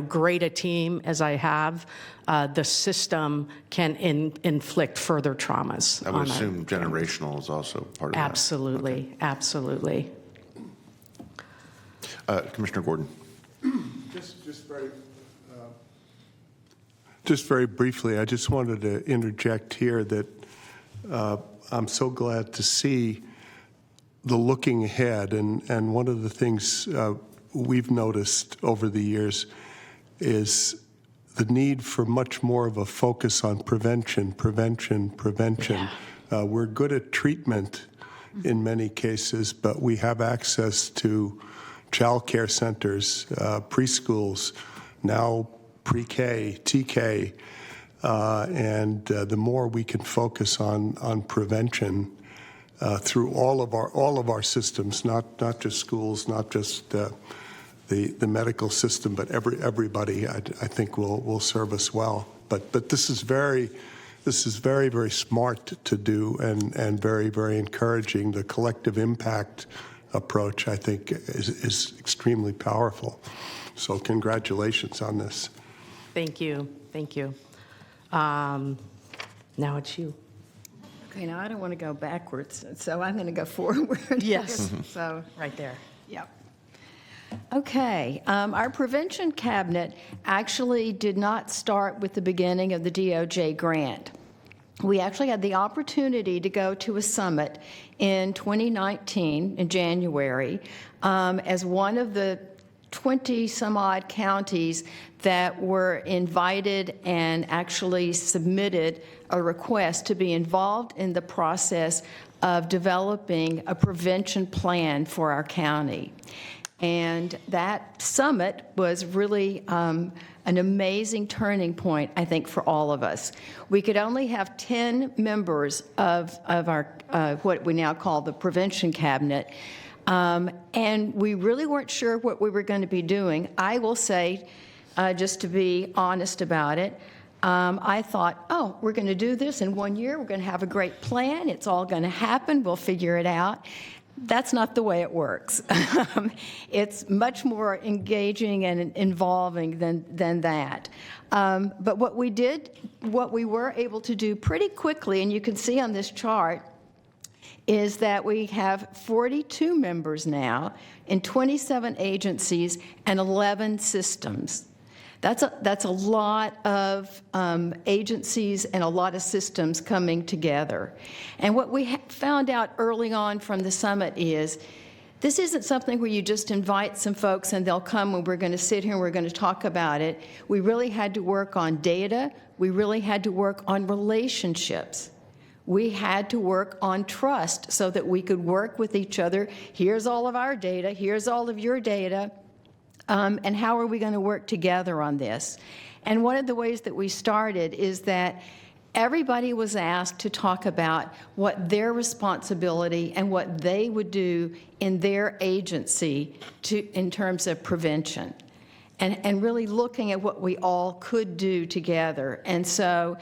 great a team as I have, the system can inflict further traumas.
I would assume generational is also part of
absolutely,
that.
Absolutely.
Commissioner Gordon.
Just very briefly, I just wanted to interject here that I'm so glad to see the looking ahead, and one of the things we've noticed over the years is the need for much more of a focus on prevention.
Yeah.
We're good at treatment in many cases, but we have access to child care centers, preschools, now pre-K, TK, and the more we can focus on prevention through all of our systems, not just schools, not just the medical system, but everybody, I think will serve us well. But this is very smart to do, and very encouraging. The collective impact approach, I think, is extremely powerful. So congratulations on this.
Thank you. Now it's you.
Okay, now I don't want to go backwards, so I'm going to go forward.
Yes.
So,
Right there.
yeah. Okay, our prevention cabinet actually did not start with the beginning of the DOJ grant. We actually had the opportunity to go to a summit in 2019, in January, as one of the 20-some-odd counties that were invited and actually submitted a request to be involved in the process of developing a prevention plan for our county. And that summit was really an amazing turning point, I think, for all of us. We could only have 10 members of our, what we now call the prevention cabinet, and we really weren't sure what we were going to be doing. I will say, just to be honest about it, I thought, oh, we're going to do this in 1 year. We're going to have a great plan. It's all going to happen. We'll figure it out. That's not the way it works. It's much more engaging and involving than that. But what we were able to do pretty quickly, and you can see on this chart, is that we have 42 members now in 27 agencies and 11 systems. That's a lot of agencies and a lot of systems coming together. And what we found out early on from the summit is this isn't something where you just invite some folks and they'll come and we're going to sit here and we're going to talk about it. We really had to work on data. We really had to work on relationships. We had to work on trust so that we could work with each other. Here's all of our data. Here's all of your data. And how are we going to work together on this? And one of the ways that we started is that everybody was asked to talk about what their responsibility and what they would do in their agency in terms of prevention, and really looking at what we all could do together. And so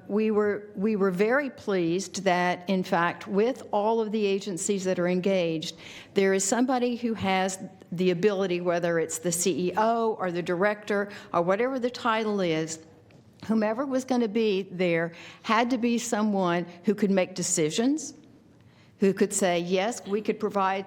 we were very pleased that, in fact, with all of the agencies that are engaged, there is somebody who has the ability, whether it's the CEO or the director or whatever the title is, whomever was going to be there had to be someone who could make decisions, who could say, yes, we could provide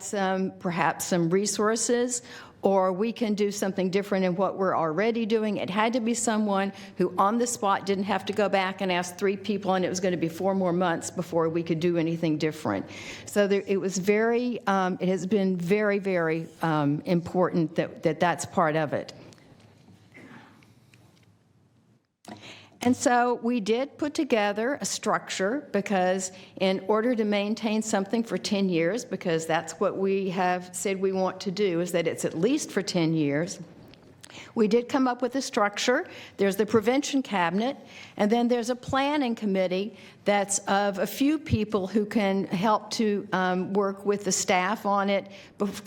perhaps some resources, or we can do something different in what we're already doing. It had to be someone who on the spot didn't have to go back and ask 3 people, and it was going to be 4 more months before we could do anything different. So it was very, it has been very, very important that that's part of it. And so we did put together a structure, because in order to maintain something for 10 years, because that's what we have said we want to do, is that it's at least for 10 years, We did come up with a structure. There's the prevention cabinet, and then there's a planning committee that's of a few people who can help to work with the staff on it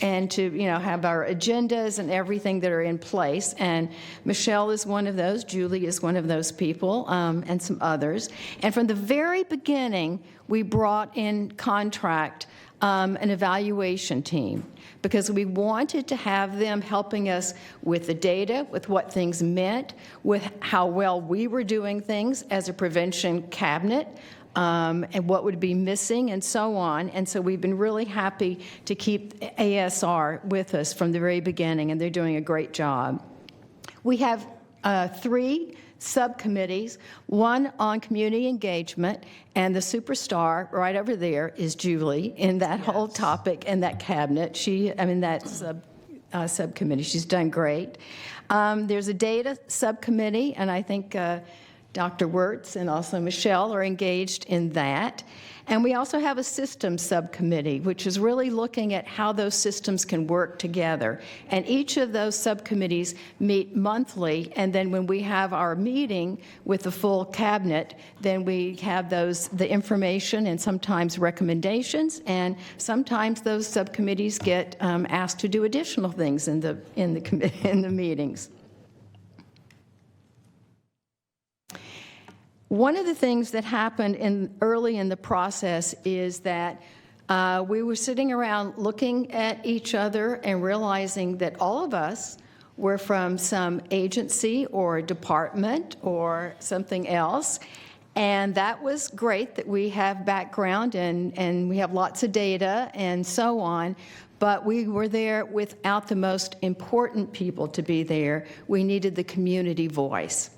and to, have our agendas and everything that are in place. And Michelle is one of those. Julie is one of those people, and some others. And from the very beginning, we brought in contract an evaluation team, because we wanted to have them helping us with the data, with what things meant, with how well we were doing things as a prevention cabinet, and what would be missing, and so on. And so we've been really happy to keep ASR with us from the very beginning, and they're doing a great job. We have 3 subcommittees, one on community engagement, and the superstar right over there is Julie in that whole topic and that cabinet. That subcommittee. She's done great. There's a data subcommittee, and I think Dr. Wirtz and also Michelle are engaged in that. And we also have a systems subcommittee, which is really looking at how those systems can work together. And each of those subcommittees meet monthly, and then when we have our meeting with the full cabinet, then we have the information and sometimes recommendations, and sometimes those subcommittees get asked to do additional things in the meetings. One of the things that happened early in the process is that we were sitting around looking at each other and realizing that all of us were from some agency or department or something else. And that was great that we have background and we have lots of data and so on. But we were there without the most important people to be there. We needed the community voice.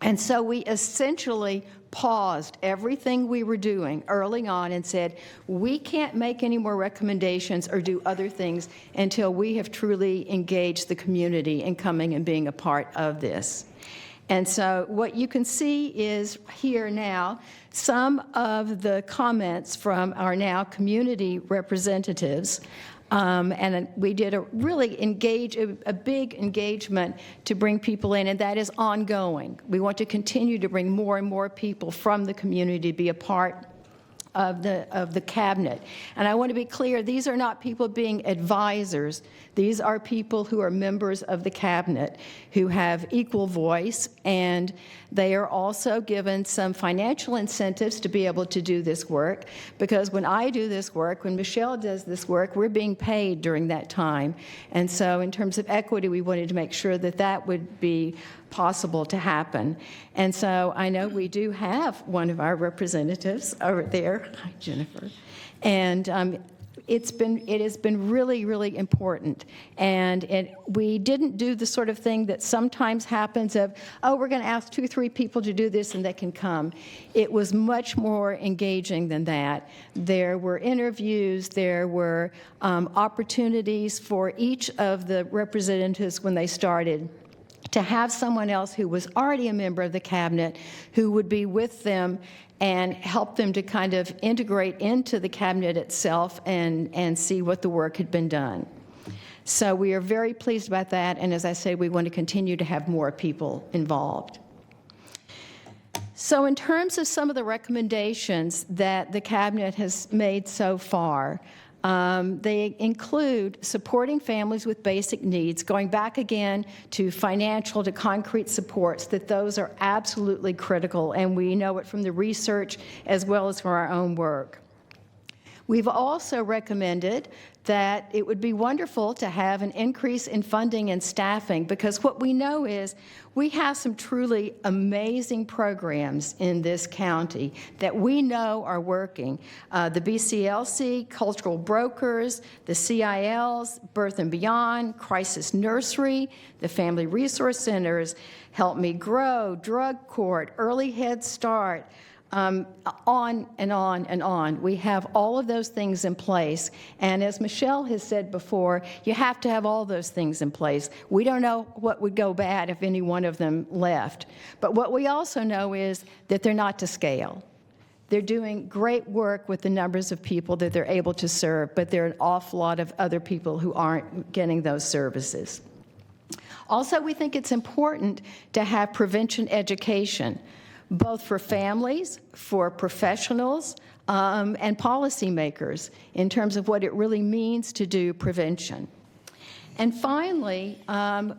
And so we essentially paused everything we were doing early on and said, we can't make any more recommendations or do other things until we have truly engaged the community in coming and being a part of this. And so what you can see is here now some of the comments from our now community representatives. And we did a big engagement to bring people in, and that is ongoing. We want to continue to bring more and more people from the community to be a part of the cabinet. And I want to be clear, these are not people being advisors. These are people who are members of the cabinet who have equal voice, and they are also given some financial incentives to be able to do this work, because when I do this work, when Michelle does this work, we're being paid during that time. And so in terms of equity, we wanted to make sure that that would be possible to happen. And so I know we do have one of our representatives over there. Hi, Jennifer. And it has been really, really important. And we didn't do the sort of thing that sometimes happens of, we're going to ask 2 or 3 people to do this and they can come. It was much more engaging than that. There were interviews, there were opportunities for each of the representatives when they started to have someone else who was already a member of the cabinet who would be with them and help them to kind of integrate into the cabinet itself and see what the work had been done. So we are very pleased about that, and as I say, we want to continue to have more people involved. So in terms of some of the recommendations that the cabinet has made so far, they include supporting families with basic needs, going back again to financial, to concrete supports, that those are absolutely critical, and we know it from the research as well as from our own work. We've also recommended that it would be wonderful to have an increase in funding and staffing, because what we know is we have some truly amazing programs in this county that we know are working. The BCLC, Cultural Brokers, the CILs, Birth and Beyond, Crisis Nursery, the Family Resource Centers, Help Me Grow, Drug Court, Early Head Start, on and on and on. We have all of those things in place. And as Michelle has said before, you have to have all those things in place. We don't know what would go bad if any one of them left. But what we also know is that they're not to scale. They're doing great work with the numbers of people that they're able to serve, but there are an awful lot of other people who aren't getting those services. Also, we think it's important to have prevention education, both for families, for professionals, and policymakers in terms of what it really means to do prevention. And finally,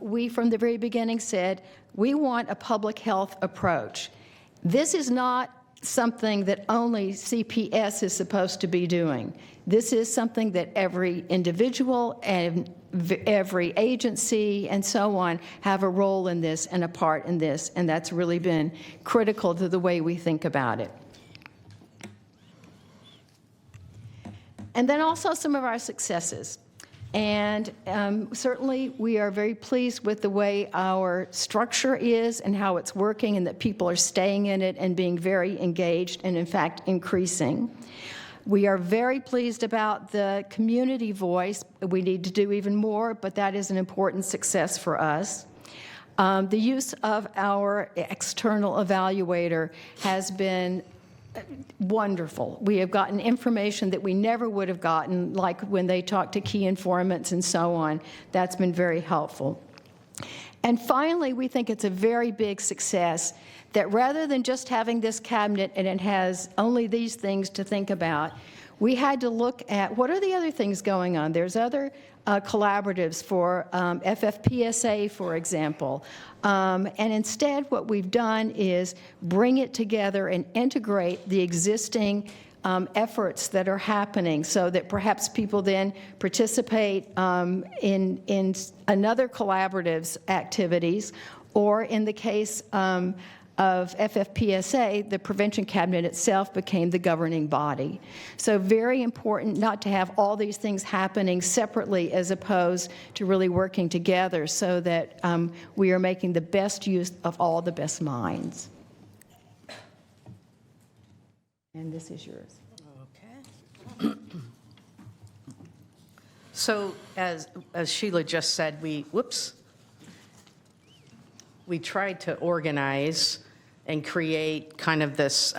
we from the very beginning said we want a public health approach. This is not something that only CPS is supposed to be doing. This is something that every individual and every agency and so on have a role in this and a part in this, and that's really been critical to the way we think about it. And then also some of our successes. And certainly we are very pleased with the way our structure is and how it's working, and that people are staying in it and being very engaged and in fact increasing. We are very pleased about the community voice. We need to do even more, but that is an important success for us. The use of our external evaluator has been wonderful. We have gotten information that we never would have gotten, like when they talk to key informants and so on. That's been very helpful. And finally, we think it's a very big success that rather than just having this cabinet and it has only these things to think about, we had to look at what are the other things going on. There's other collaboratives for FFPSA, for example. And instead, what we've done is bring it together and integrate the existing efforts that are happening so that perhaps people then participate in another collaborative's activities, or in the case of FFPSA, the Prevention Cabinet itself became the governing body. So very important not to have all these things happening separately as opposed to really working together so that we are making the best use of all the best minds. And this is yours.
Okay. So as Sheila just said, we tried to organize and create kind of this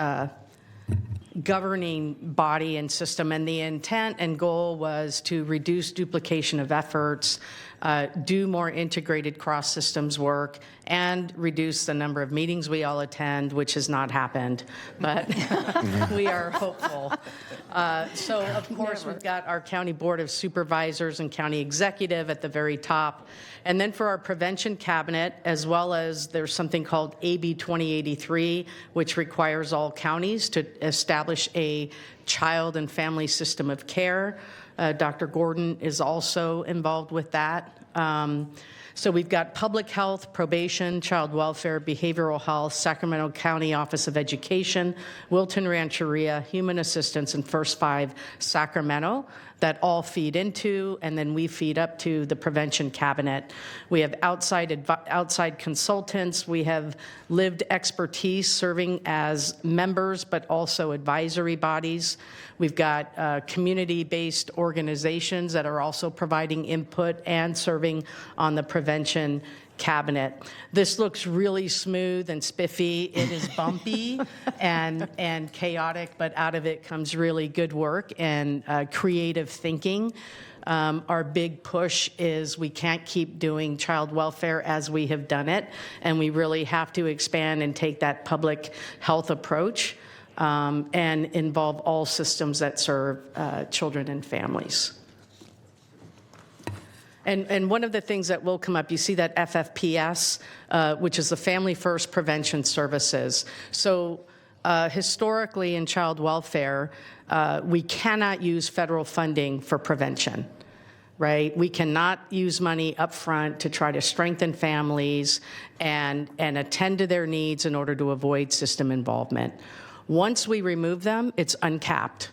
governing body and system, and the intent and goal was to reduce duplication of efforts, do more integrated cross-systems work, and reduce the number of meetings we all attend, which has not happened, but we are hopeful. So, of course, we've got our County Board of Supervisors and County Executive at the very top. And then for our Prevention Cabinet, as well as there's something called AB 2083, which requires all counties to establish a child and family system of care. Dr. Gordon is also involved with that. So we've got public health, probation, child welfare, behavioral health, Sacramento County Office of Education, Wilton Rancheria, Human Assistance, and First 5 Sacramento that all feed into, and then we feed up to the Prevention Cabinet. We have outside consultants. We have lived expertise serving as members, but also advisory bodies. We've got community-based organizations that are also providing input and serving on the Prevention Cabinet. This looks really smooth and spiffy. It is bumpy and chaotic, but out of it comes really good work and creative thinking. Our big push is we can't keep doing child welfare as we have done it, and we really have to expand and take that public health approach and involve all systems that serve children and families. And one of the things that will come up, you see that FFPS, which is the Family First Prevention Services. So historically in child welfare, we cannot use federal funding for prevention, right? We cannot use money up front to try to strengthen families and attend to their needs in order to avoid system involvement. Once we remove them, it's uncapped.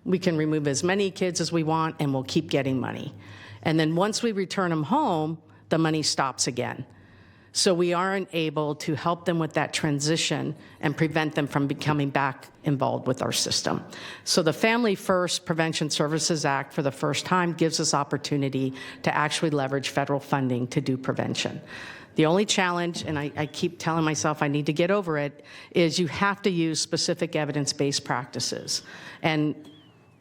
We can remove as many kids as we want, and we'll keep getting money. And then once we return them home, the money stops again. So we aren't able to help them with that transition and prevent them from becoming back involved with our system. So the Family First Prevention Services Act, for the first time, gives us opportunity to actually leverage federal funding to do prevention. The only challenge, and I keep telling myself I need to get over it, is you have to use specific evidence-based practices. And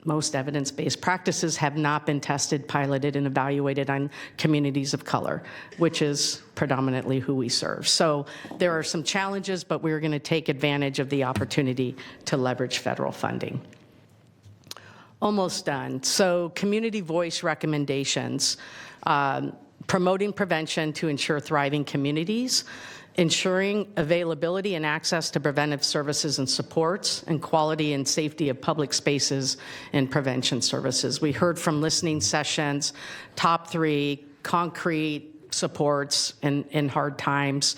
most evidence-based practices have not been tested, piloted, and evaluated on communities of color, which is predominantly who we serve. So there are some challenges, but we're going to take advantage of the opportunity to leverage federal funding. Almost done. So community voice recommendations, promoting prevention to ensure thriving communities, ensuring availability and access to preventive services and supports, and quality and safety of public spaces and prevention services. We heard from listening sessions, top 3, concrete supports in hard times,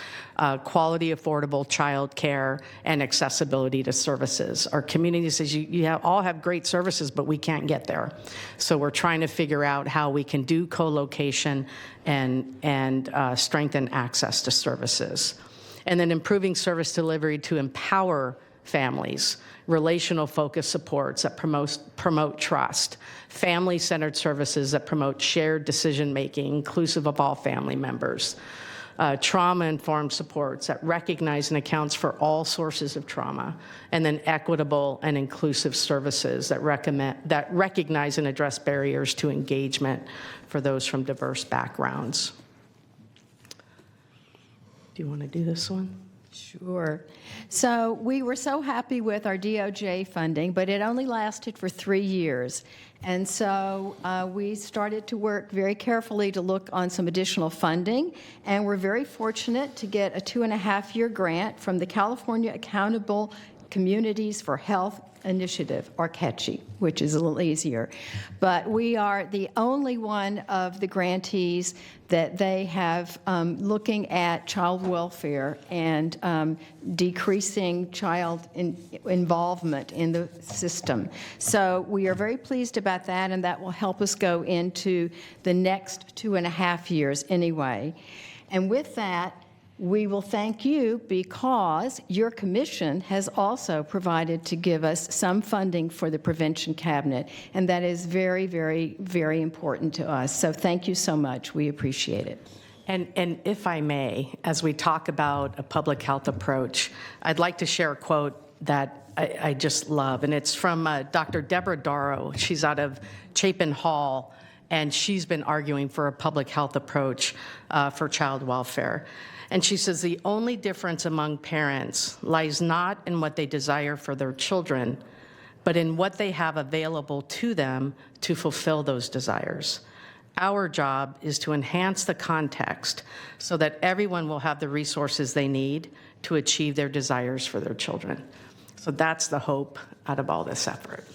quality, affordable child care, and accessibility to services. Our community says all have great services, but we can't get there. So we're trying to figure out how we can do co-location and strengthen access to services. And then improving service delivery to empower families, relational focused supports that promote trust, family-centered services that promote shared decision-making, inclusive of all family members, trauma-informed supports that recognize and accounts for all sources of trauma, and then equitable and inclusive services that recognize and address barriers to engagement for those from diverse backgrounds. Do you want to do this one?
Sure. So we were so happy with our DOJ funding, but it only lasted for 3 years. And so we started to work very carefully to look on some additional funding, and we're very fortunate to get a 2.5-year grant from the California Accountable Communities for Health Initiative, or CACHI, which is a little easier. But we are the only one of the grantees that they have looking at child welfare and decreasing child involvement in the system. So we are very pleased about that, and that will help us go into the next 2.5 years anyway. And with that, we will thank you because your commission has also provided to give us some funding for the Prevention Cabinet, and that is very, very, very important to us. So thank you so much. We appreciate it.
And if I may, as we talk about a public health approach, I'd like to share a quote that I just love, and it's from Dr. Deborah Darrow. She's out of Chapin Hall, and she's been arguing for a public health approach for child welfare. And she says, the only difference among parents lies not in what they desire for their children, but in what they have available to them to fulfill those desires. Our job is to enhance the context so that everyone will have the resources they need to achieve their desires for their children. So that's the hope out of all this effort.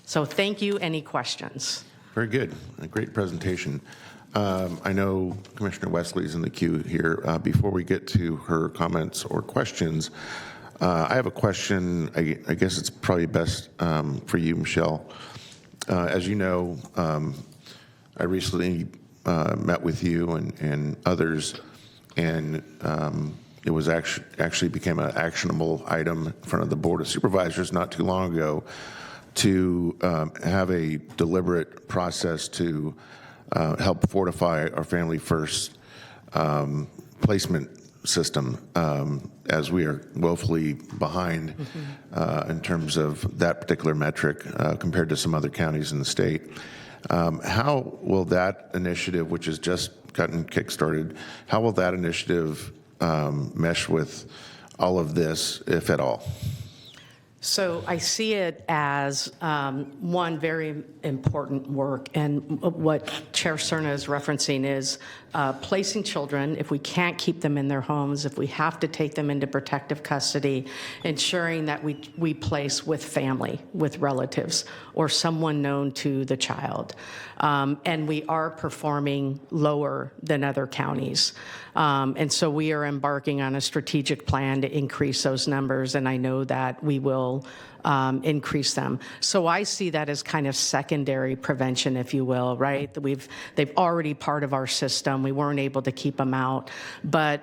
So thank you. Any questions?
Very good. A great presentation. I know Commissioner Wesley's in the queue here. Before we get to her comments or questions, I have a question. I guess it's probably best for you, Michelle. As you know, I recently met with you and others, and it was actually became an actionable item in front of the Board of Supervisors not too long ago to have a deliberate process to help fortify our Family First placement system, as we are woefully behind in terms of that particular metric compared to some other counties in the state. How will that initiative, which has just gotten kickstarted, how will that initiative mesh with all of this, if at all?
So I see it as one very important work, and what Chair Cerna is referencing is placing children, if we can't keep them in their homes, if we have to take them into protective custody, ensuring that we place with family, with relatives, or someone known to the child. And we are performing lower than other counties. And so we are embarking on a strategic plan to increase those numbers, and I know that we will increase them. So I see that as kind of secondary prevention, if you will, right? They've already part of our system. We weren't able to keep them out. But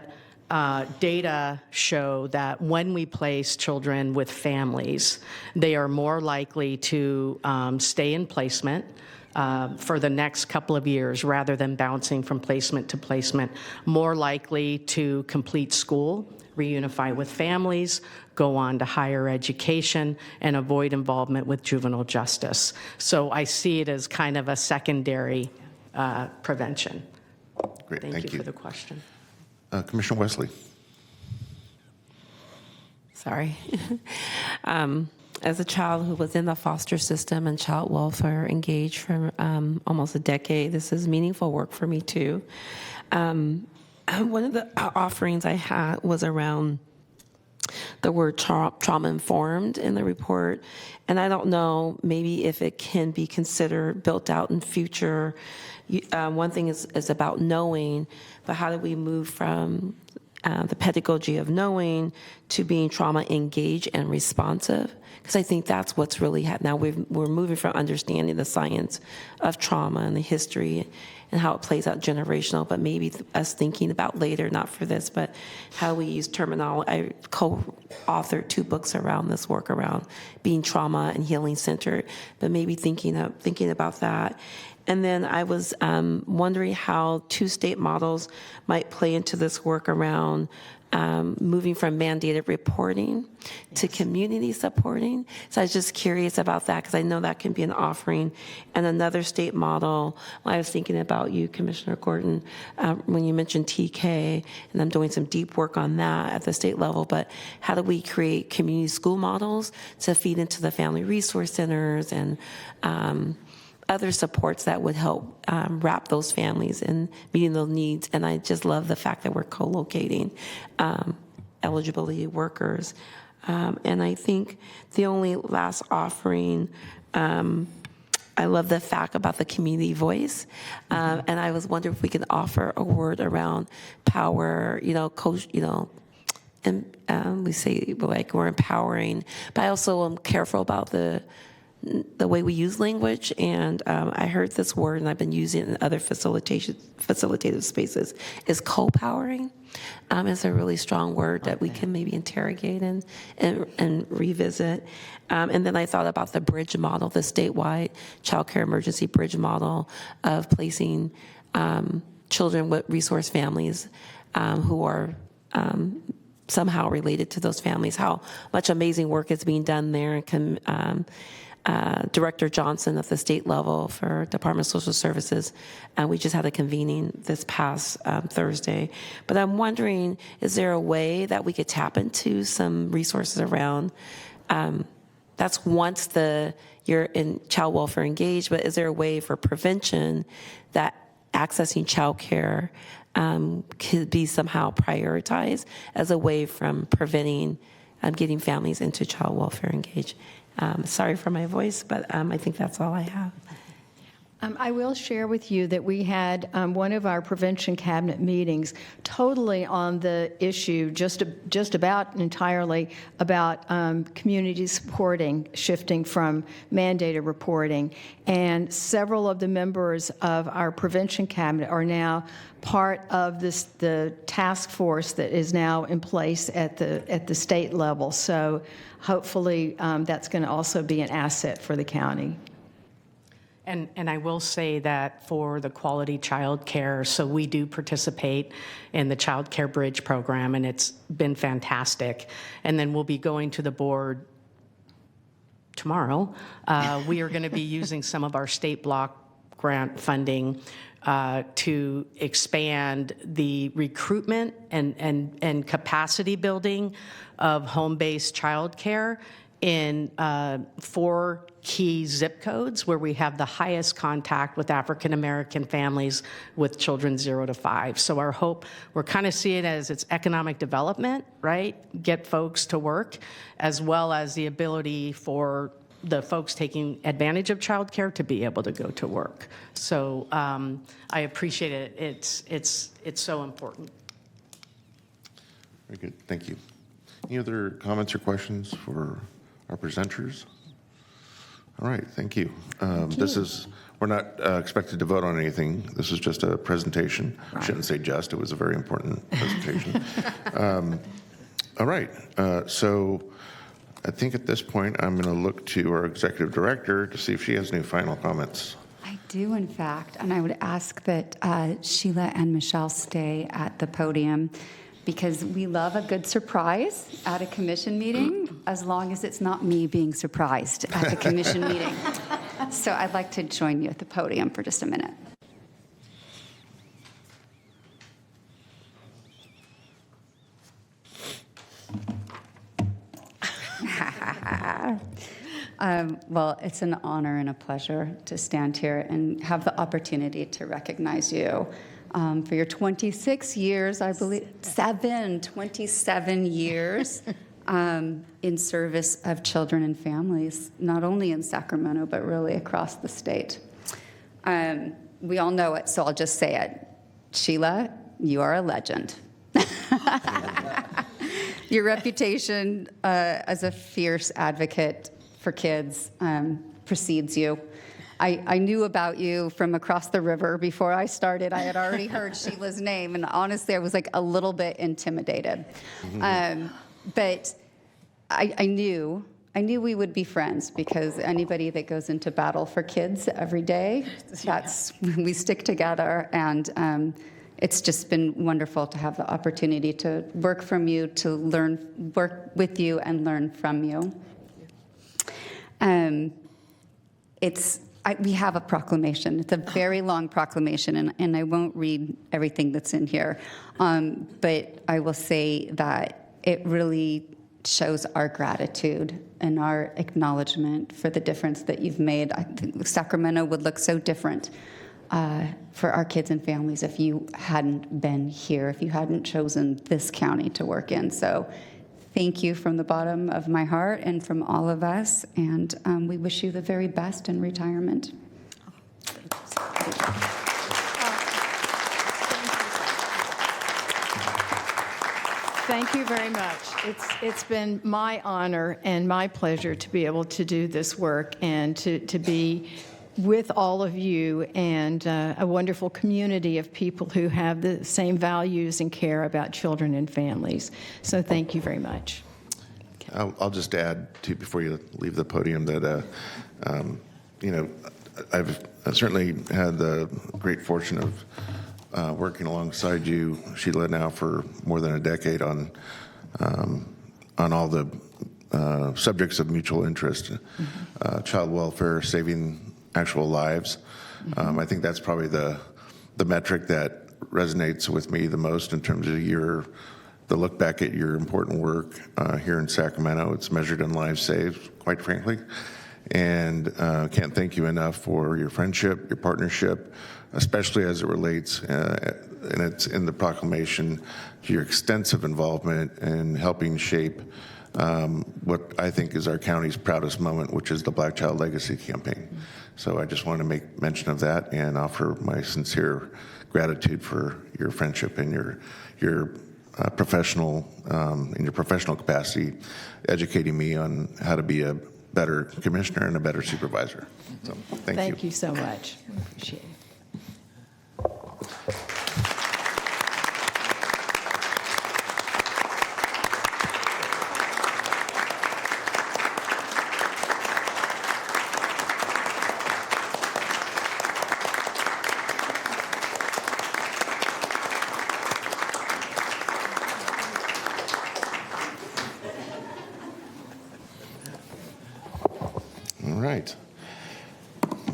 data show that when we place children with families, they are more likely to stay in placement. for the next couple of years rather than bouncing from placement to placement, more likely to complete school, reunify with families, go on to higher education, and avoid involvement with juvenile justice. So I see it as kind of a secondary prevention.
Great,
Thank
thank
you for the question.
Commissioner Wesley.
Sorry. As a child who was in the foster system and child welfare engaged for almost a decade, this is meaningful work for me too. One of the offerings I had was around the word trauma-informed in the report, and I don't know maybe if it can be considered built out in future. One thing is about knowing, but how do we move from the pedagogy of knowing to being trauma-engaged and responsive? Because I think that's what's really happening. Now we're moving from understanding the science of trauma and the history and how it plays out generational, but maybe us thinking about later, not for this, but how we use terminology. I co-authored 2 books around this work around being trauma and healing centered, but maybe thinking about that. And then I was wondering how 2 state models might play into this work around moving from mandated reporting to community supporting. So I was just curious about that because I know that can be an offering. And another state model, I was thinking about you, Commissioner Gordon, when you mentioned TK, and I'm doing some deep work on that at the state level, but how do we create community school models to feed into the family resource centers and other supports that would help wrap those families in meeting those needs. And I just love the fact that we're co-locating eligibility workers. And I think the only last offering, I love the fact about the community voice. And I was wondering if we could offer a word around power, and we say like we're empowering, but I also am careful about the way we use language, and I heard this word, and I've been using it in other facilitative spaces, is co-powering. It's a really strong word that we can maybe interrogate and revisit. And then I thought about the bridge model, the statewide child care emergency bridge model of placing children with resource families who are somehow related to those families, how much amazing work is being done there, and Director Johnson at the state level for Department of Social Services. We just had a convening this past Thursday. But I'm wondering, is there a way that we could tap into some resources around, that's once you're in child welfare engaged, but is there a way for prevention that accessing child care could be somehow prioritized as a way from preventing getting families into child welfare engaged? Sorry for my voice, but I think that's all I have.
I will share with you that we had one of our prevention cabinet meetings totally on the issue, just about entirely about community supporting, shifting from mandated reporting. And several of the members of our prevention cabinet are now part of the task force that is now in place at the state level. So hopefully that's going to also be an asset for the county.
And I will say that for the quality child care, so we do participate in the Child Care Bridge program, and it's been fantastic. And then we'll be going to the board tomorrow. We are going to be using some of our state block grant funding to expand the recruitment and capacity building of home-based child care in 4 key zip codes where we have the highest contact with African American families with children 0 to 5. So our hope, we're kind of seeing it as it's economic development, right? Get folks to work, as well as the ability for the folks taking advantage of childcare to be able to go to work. So I appreciate it. It's so important.
Very good, thank you. Any other comments or questions for our presenters? All right, thank you. We're not expected to vote on anything. This is just a presentation. Right. I shouldn't say just, it was a very important presentation. All right, so I think at this point, I'm going to look to our executive director to see if she has any final comments.
do, in fact, and I would ask that Sheila and Michelle stay at the podium because we love a good surprise at a commission meeting, as long as it's not me being surprised at the commission meeting. So I'd like to join you at the podium for just a minute. Well, it's an honor and a pleasure to stand here and have the opportunity to recognize you for your 26 years, I believe, 27 years in service of children and families, not only in Sacramento, but really across the state. We all know it, so I'll just say it. Sheila, you are a legend. Your reputation as a fierce advocate for kids precedes you. I knew about you from across the river before I started. I had already heard Sheila's name, and honestly, I was like a little bit intimidated. But I knew we would be friends because anybody that goes into battle for kids every day, we stick together, and it's just been wonderful to have the opportunity to work work with you and learn from you. We have a proclamation. It's a very long proclamation, and I won't read everything that's in here. But I will say that it really shows our gratitude and our acknowledgement for the difference that you've made. I think Sacramento would look so different for our kids and families if you hadn't been here, if you hadn't chosen this county to work in. So thank you from the bottom of my heart and from all of us, and we wish you the very best in retirement.
Thank you very much. It's been my honor and my pleasure to be able to do this work and to be with all of you and a wonderful community of people who have the same values and care about children and families. So thank you very much.
I'll just add, too, before you leave the podium, that, I've certainly had the great fortune of working alongside you, Sheila, now for more than a decade on all the subjects of mutual interest, child welfare, saving actual lives. I think that's probably the metric that resonates with me the most in terms of the look back at your important work here in Sacramento. It's measured in lives saved, quite frankly. And can't thank you enough for your friendship, your partnership, especially as it relates, and it's in the proclamation, to your extensive involvement in helping shape what I think is our county's proudest moment, which is the Black Child Legacy Campaign. So I just want to make mention of that and offer my sincere gratitude for your friendship and your professional in your professional capacity, educating me on how to be a better commissioner and a better supervisor. So thank you.
Thank you so much. Appreciate it.
All right.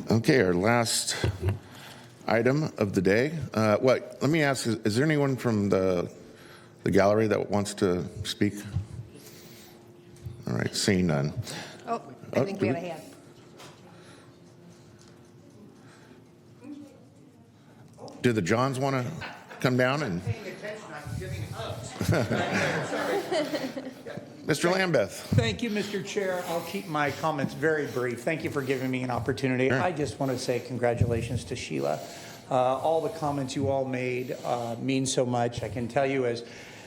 Okay, our last item of the day. Let me ask, is there anyone from the gallery that wants to speak? All right, seeing none.
Oh, I think we have a hand.
Do the Johns want to come down and? Mr. Lambeth.
Thank you, Mr. Chair. I'll keep my comments very brief. Thank you for giving me an opportunity.
Sure.
I just want to say congratulations to Sheila. All the comments you all made mean so much. I can tell you, as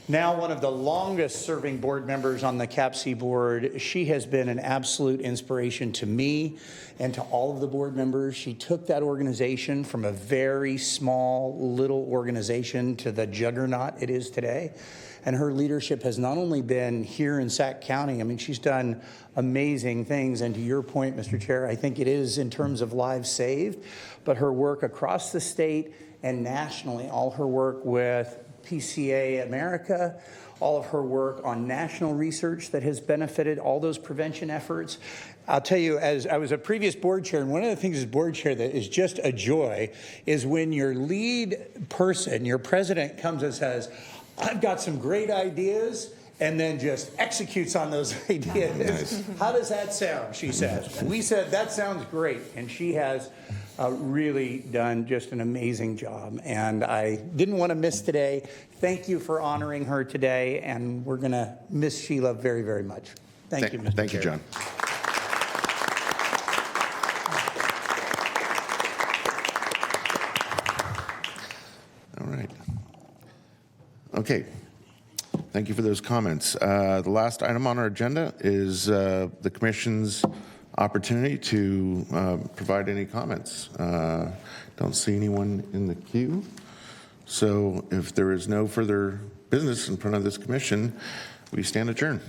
now one of the longest serving board members on the CAPC board. She has been an absolute inspiration to me and to all of the board members. She took that organization from a very small little organization to the juggernaut it is today. And her leadership has not only been here in Sac County, I mean, she's done amazing things. And to your point, Mr. Chair, I think it is in terms of lives saved, but her work across the state and nationally, all her work with PCA America, all of her work on national research that has benefited all those prevention efforts. I'll tell you, as I was a previous board chair, and one of the things as board chair that is just a joy is when your lead person, your president, comes and says, I've got some great ideas, and then just executes on those ideas. Nice. How does that sound, she says. We said, that sounds great. And she has really done just an amazing job. And I didn't want to miss today. Thank you for honoring her today. And we're going to miss Sheila very, very much. Thank you, Mr.
Thank you,
Chair.
John. All right. Okay. Thank you for those comments. The last item on our agenda is the Commission's opportunity to provide any comments. Don't see anyone in the queue. So if there is no further business in front of this Commission, we stand adjourned.